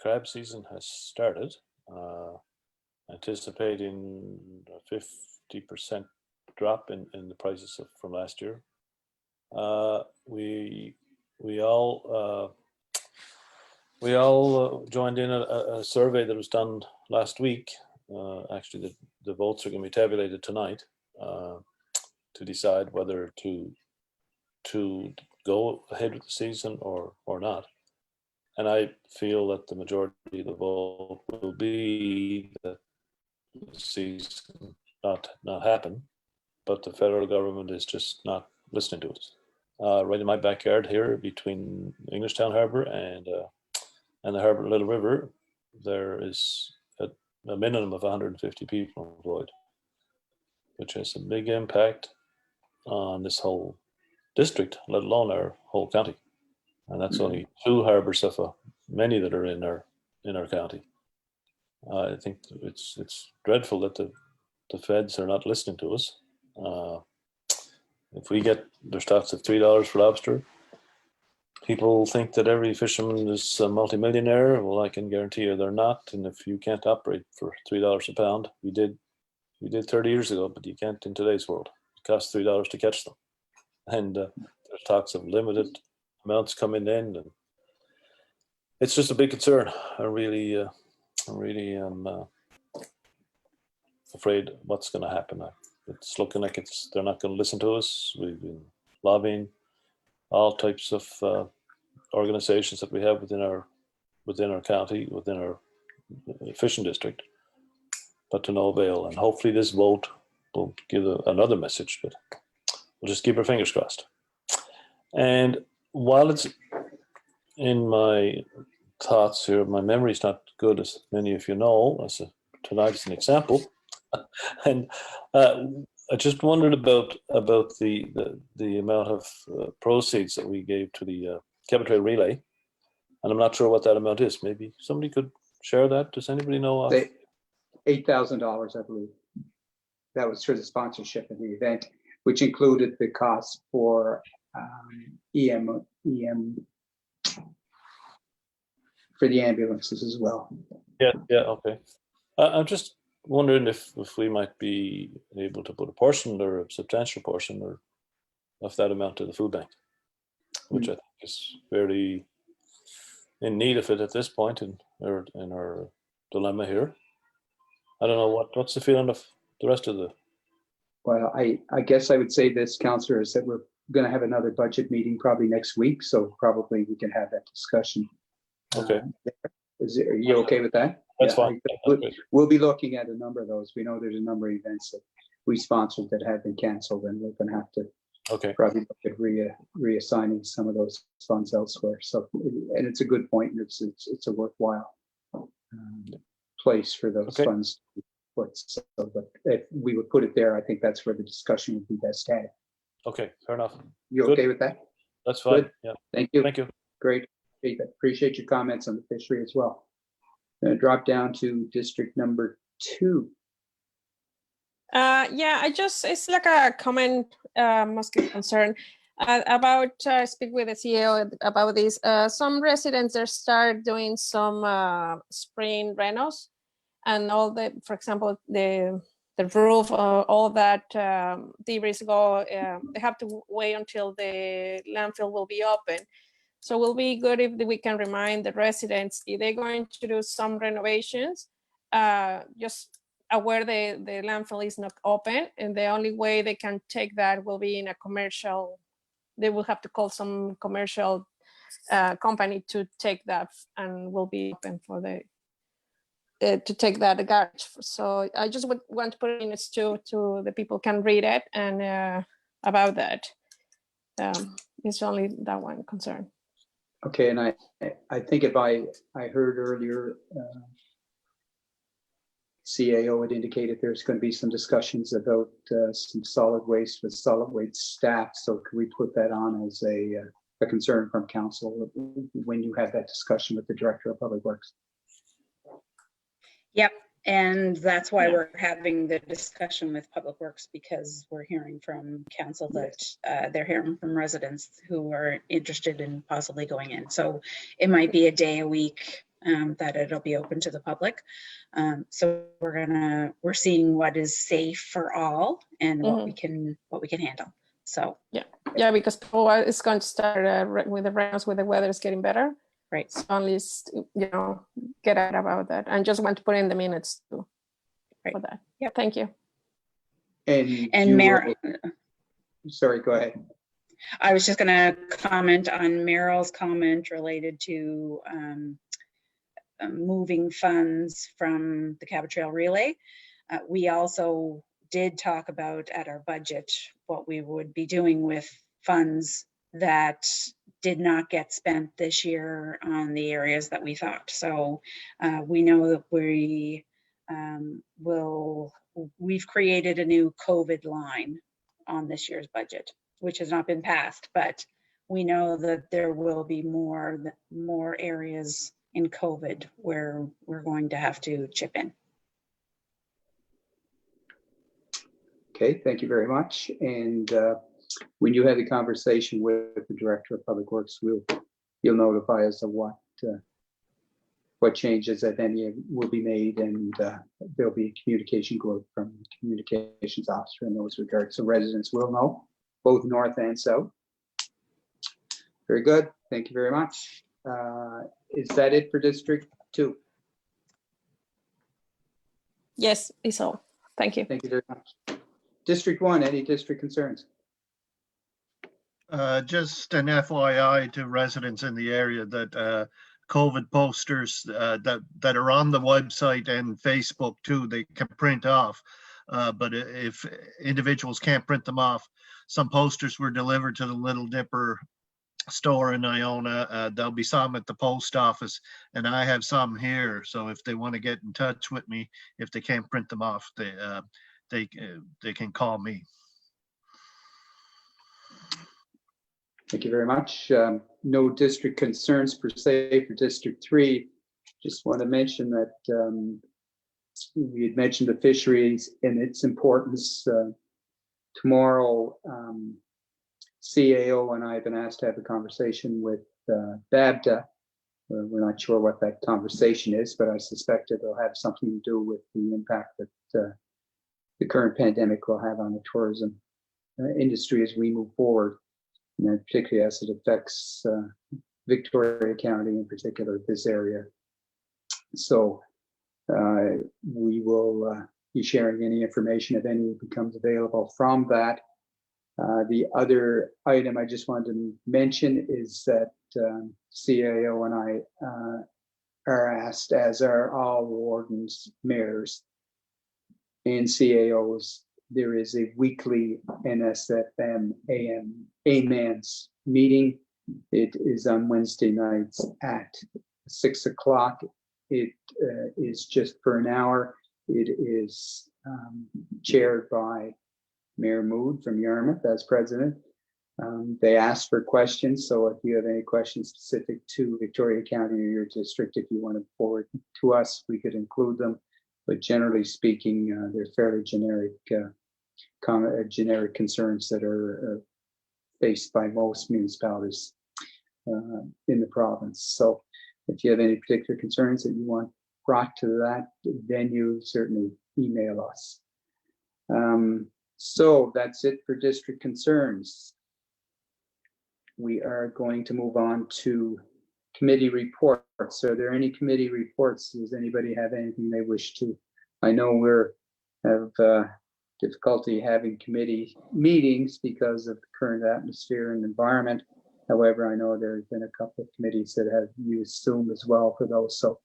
Crab season has started. Anticipating a 50% drop in the prices from last year. We all joined in a survey that was done last week. Actually, the votes are going to be tabulated tonight to decide whether to go ahead with the season or not. And I feel that the majority of the vote will be that the season not happen, but the federal government is just not listening to us. Right in my backyard here, between Englishtown Harbour and the Harbour Little River, there is a minimum of 150 people employed, which has a big impact on this whole district, let alone our whole county. And that's only 2 harbours of many that are in our county. I think it's dreadful that the feds are not listening to us. If we get their stocks of $3 for lobster, people think that every fisherman is a multimillionaire. Well, I can guarantee you they're not. And if you can't operate for $3 a pound, we did 30 years ago, but you can't in today's world. It costs $3 to catch them. And there's talks of limited amounts coming in, and it's just a big concern. I really am afraid what's going to happen. It's looking like they're not going to listen to us. We've been lobbying all types of organizations that we have within our county, within our fishing district, but to no avail. And hopefully this vote will give another message, but we'll just keep our fingers crossed. And while it's in my thoughts here, my memory's not good, as many of you know, tonight is an example. And I just wondered about the amount of proceeds that we gave to the Chemtrail Relay, and I'm not sure what that amount is. Maybe somebody could share that. Does anybody know? $8,000, I believe. That was for the sponsorship of the event, which included the cost for EM for the ambulances as well. Yeah, okay. I'm just wondering if we might be able to put a portion or a substantial portion of that amount to the food bank, which I think is very in need of it at this point in our dilemma here. I don't know what's the feeling of the rest of the. Well, I guess I would say this, Councillor, is that we're going to have another budget meeting probably next week, so probably we can have that discussion. Okay. Are you okay with that? That's fine. We'll be looking at a number of those. We know there's a number of events that we sponsored that have been canceled, and we're going to have to probably look at reassigning some of those funds elsewhere. So, and it's a good point. It's a worthwhile place for those funds to be put. So, but if we would put it there, I think that's where the discussion would be best had. Okay, fair enough. You okay with that? That's fine. Good. Yeah. Thank you. Thank you. Great. Appreciate your comments on the fishery as well. Going to drop down to district number 2. Yeah, it's like a comment, mostly concern about speak with the CEO about this. Some residents they start doing some spring renos, and all for example, the roof, all that debris go. They have to wait until the landfill will be open. So it will be good if we can remind the residents if they're going to do some renovations, just aware the landfill is not open, and the only way they can take that will be in a commercial. They will have to call some commercial company to take that, and will be open for to take that garbage. So I just would want to put it in it to the people can read it and about that. It's only that one concern. Okay, and I think if I heard earlier, CAO had indicated there's going to be some discussions about some solid waste with solid waste staff. So could we put that on as a concern from council when you have that discussion with the Director of Public Works? Yep. And that's why we're having the discussion with Public Works, because we're hearing from council that they're hearing from residents who are interested in possibly going in. So it might be a day a week that it'll be open to the public. So we're seeing what is safe for all and what we can handle. So, Yeah, because people is going to start with the rains, with the weather is getting better. right. So at least, get out about that. And just want to put in the minutes too Right. for that. Yep. Thank you. And you Mayor, will- Sorry, go ahead. I was just going to comment on Meryl's comment related to moving funds from the Cabot Trail Relay. We also did talk about at our budget what we would be doing with funds that did not get spent this year on the areas that we thought. So we know that we've created a new COVID line on this year's budget, which has not been passed, but we know that there will be more areas in COVID where we're going to have to chip in. Okay, thank you very much. And when you have the conversation with the Director of Public Works, you'll notify us of what changes, if any, will be made, and there'll be a communication group from the communications officer in those regards, so residents will know, both north and south. Very good, thank you very much. Is that it for District 2? Yes, it's all. Thank you. Thank you very much. District 1, any district concerns? Just an FYI to residents in the area that COVID posters that are on the website and Facebook too, they can print off. But if individuals can't print them off, some posters were delivered to the Little Dipper store in Iona. There'll be some at the post office, and I have some here. So if they want to get in touch with me, if they can't print them off, they can call me. Thank you very much. No district concerns per se for District 3. Just want to mention that we had mentioned the fisheries and its importance. Tomorrow, CAO and I have been asked to have a conversation with BABDA. We're not sure what that conversation is, but I suspect it'll have something to do with the impact that the current pandemic will have on the tourism industry as we move forward, and particularly as it affects Victoria County, in particular, this area. So we will be sharing any information, if any, becomes available from that. The other item I just wanted to mention is that CAO and I are asked, as are all wardens, mayors, and CAOs. There is a weekly NSFM AMANS meeting. It is on Wednesday nights at 6 o'clock. It is just for an hour. It is chaired by Mayor Mood from Yarmouth as president. They ask for questions, so if you have any questions specific to Victoria County or your district, if you want to forward to us, we could include them. But generally speaking, they're fairly generic concerns that are faced by most municipalities in the province. So if you have any particular concerns that you want brought to that venue, certainly email us. So that's it for district concerns. We are going to move on to committee reports. Are there any committee reports? Does anybody have anything they wish to? I know have difficulty having committee meetings because of the current atmosphere and environment. However, I know there have been a couple of committees that have used Zoom as well for those. So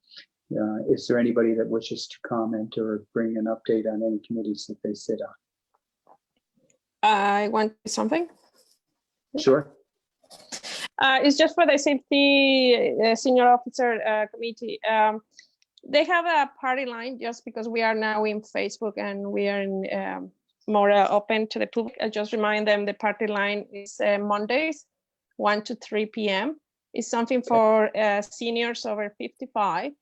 is there anybody that wishes to comment or bring an update on any committees that they sit on? I want something. Sure. It's just for the safety senior officer committee. They have a party line just because we are now in Facebook and we are in more open to the public. I just remind them the party line is Mondays, 1 to 3 p.m. It's something for seniors over 55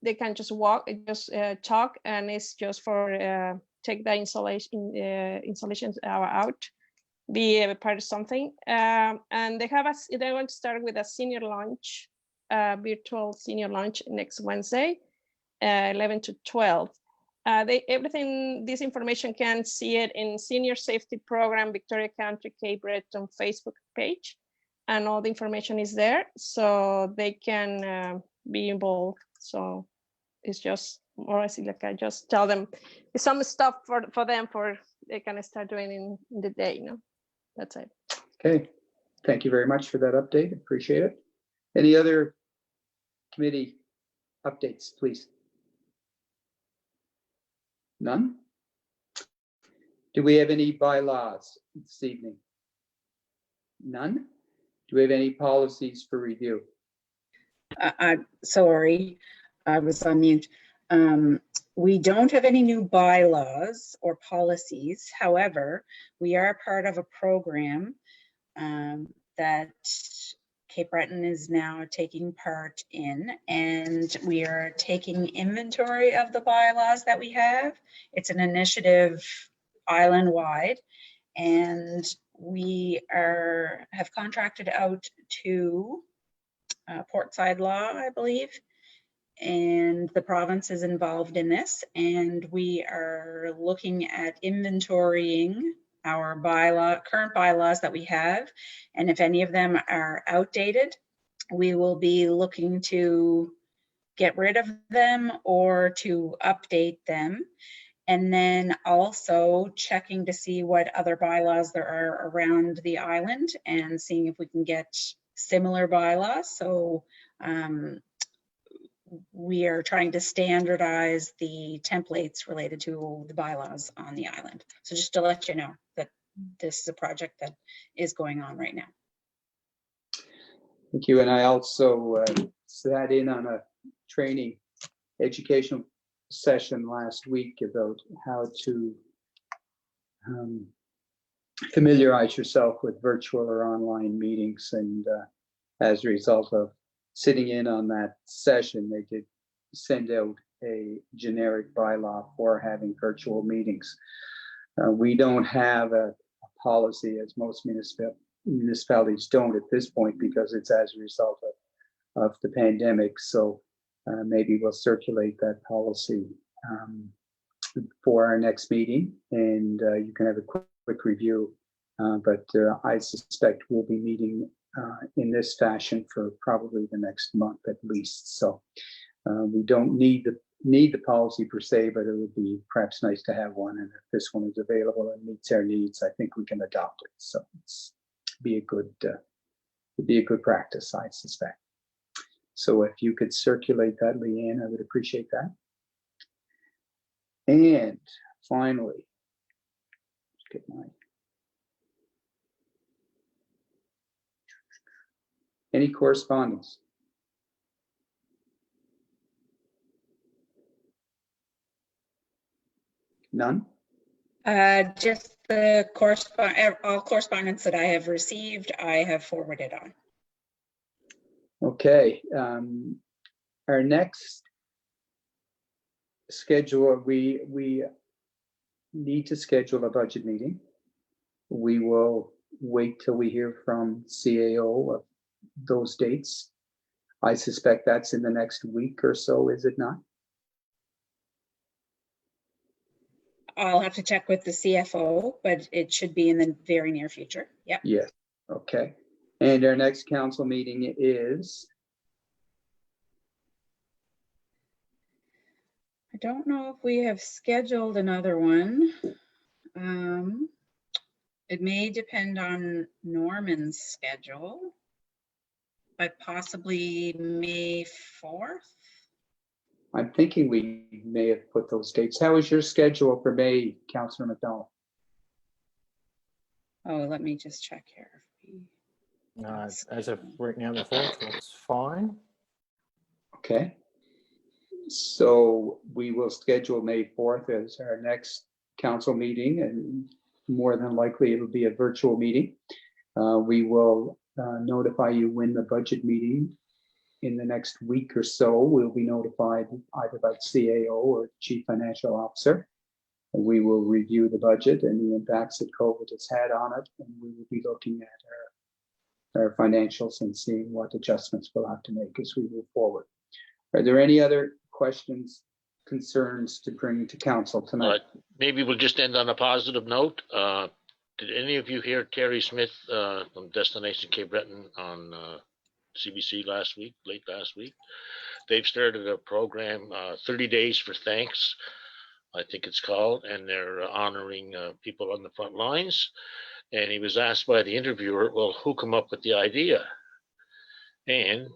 they can just walk, just talk, and it's just for take the installations out, be a part of something. And they want to start with a senior lunch, virtual senior lunch next Wednesday, 11 to 12. this information can see it in Senior Safety Program, Victoria County, Cape Breton Facebook page. And all the information is there, so they can be involved. So it's just more or less like I just tell them it's some stuff for them they can start doing in the day, you know. That's it. Okay, thank you very much for that update. Appreciate it. Any other committee updates, please? None? Do we have any bylaws this evening? None? Do we have any policies for review? Sorry, I was on mute. We don't have any new bylaws or policies. However, we are part of a program that Cape Breton is now taking part in, and we are taking inventory of the bylaws that we have. It's an initiative island-wide, and we have contracted out to Portside Law, I believe, and the province is involved in this, and we are looking at inventorying our current bylaws that we have, and if any of them are outdated, we will be looking to get rid of them or to update them, and then also checking to see what other bylaws there are around the island and seeing if we can get similar bylaws. So we are trying to standardize the templates related to the bylaws on the island. So just to let you know that this is a project that is going on right now. Thank you. And I also sat in on a training educational session last week about how to familiarize yourself with virtual or online meetings. And as a result of sitting in on that session, they did send out a generic bylaw for having virtual meetings. We don't have a policy, as most municipalities don't at this point, because it's as a result of the pandemic. So maybe we'll circulate that policy for our next meeting, and you can have a quick review. But I suspect we'll be meeting in this fashion for probably the next month at least. So we don't need the policy per se, but it would be perhaps nice to have one. And if this one is available and meets our needs, I think we can adopt it. So it'd be a good practice, I suspect. So if you could circulate that, Leanne, I would appreciate that. And finally, let's get my any correspondence? None? Just the all correspondence that I have received, I have forwarded on. Okay. Our next schedule, we need to schedule a budget meeting. We will wait till we hear from CAO of those dates. I suspect that's in the next week or so, is it not? I'll have to check with the CFO, but it should be in the very near future. Yep. Yes. Okay. And our next council meeting is? I don't know if we have scheduled another one. It may depend on Norman's schedule, but possibly May 4th. I'm thinking we may have put those dates. How is your schedule for May, Councillor McDonald? Oh, let me just check here. As of right now, the 4th looks fine. Okay. So we will schedule May 4th as our next council meeting, and more than likely it'll be a virtual meeting. We will notify you when the budget meeting in the next week or so will be notified either by CAO or Chief Financial Officer. And we will review the budget and the impacts that COVID has had on it, and we will be looking at our financials and seeing what adjustments we'll have to make as we move forward. Are there any other questions concerns to bring to council tonight? Maybe we'll just end on a positive note. Did any of you hear Terry Smith from Destination Cape Breton on CBC late last week? They've started a program, 30 Days for Thanks, I think it's called, and they're honoring people on the front lines. And he was asked by the interviewer, well, who come up with the idea? And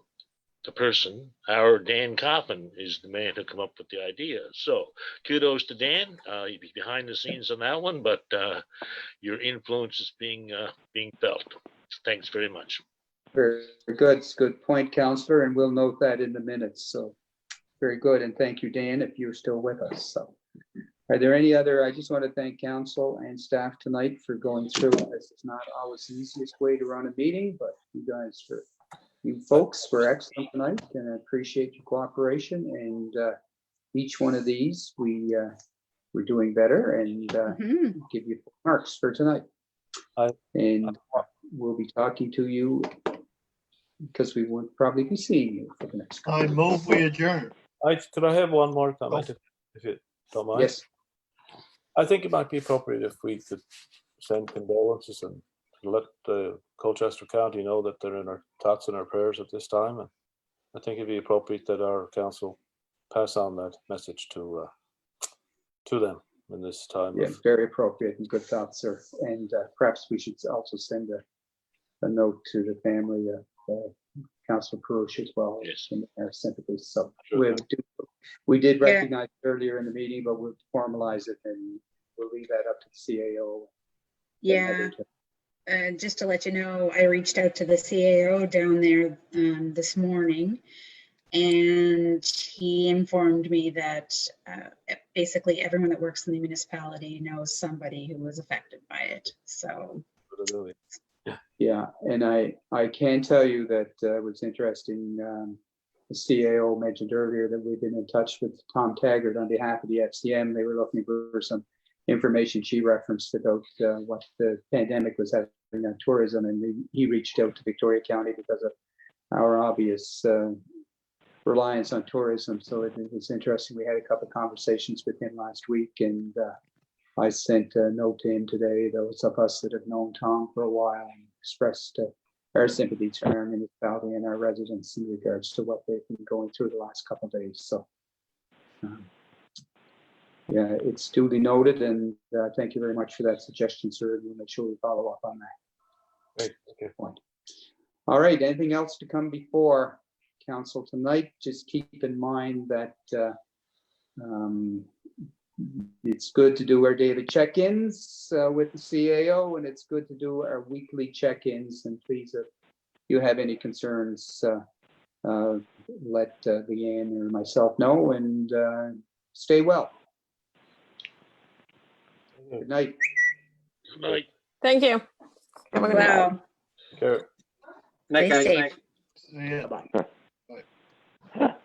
the person, our Dan Coffin, is the man who come up with the idea. So kudos to Dan. You'd be behind the scenes on that one, but your influence is being felt. Thanks very much. Very good. It's a good point, Councillor, and we'll note that in the minutes. So very good. And thank you, Dan, if you're still with us. So are there any other, I just want to thank council and staff tonight for going through. This is not always the easiest way to run a meeting, but you folks were excellent tonight, and I appreciate your cooperation. And each one of these, we're doing better, and give you marks for tonight. And we'll be talking to you because we won't probably be seeing you for the next couple. I move we adjourn. Could I have one more comment, if you don't mind? Yes. I think it might be appropriate if we could send condolences and let Colchester County know that they're in our thoughts and our prayers at this time. And I think it'd be appropriate that our council pass on that message to them in this time. Yeah, very appropriate and good thoughts, sir. And perhaps we should also send a note to the family of Councillor Perush as well. Yes. In our sympathies. So Sure. we did Yeah. recognize it earlier in the meeting, but we'll formalize it and we'll leave that up to the CAO. Yeah. Just to let you know, I reached out to the CAO down there this morning, and he informed me that basically everyone that works in the municipality knows somebody who was affected by it. So Yeah, and I can tell you that it was interesting. The CAO mentioned earlier that we've been in touch with Tom Taggart on behalf of the FCM. They were looking for some information she referenced about what the pandemic was having on tourism, and he reached out to Victoria County because of our obvious reliance on tourism. So it was interesting. We had a couple of conversations with him last week, and I sent a note to him today. Those of us that have known Tom for a while and expressed our sympathies for our municipality and our residents in regards to what they've been going through the last couple of days. So yeah, it's duly noted, and thank you very much for that suggestion, sir. We'll make sure we follow up on that. Great. Okay. Point. All right, anything else to come before council tonight? Just keep in mind that it's good to do our daily check-ins with the CAO, and it's good to do our weekly check-ins. And please, if you have any concerns, let Leanne or myself know, and stay well. Good night. Good night. Thank you. Have a good night. wow. Sure. Night, Stay guys. safe. Thanks. Yeah. Bye-bye.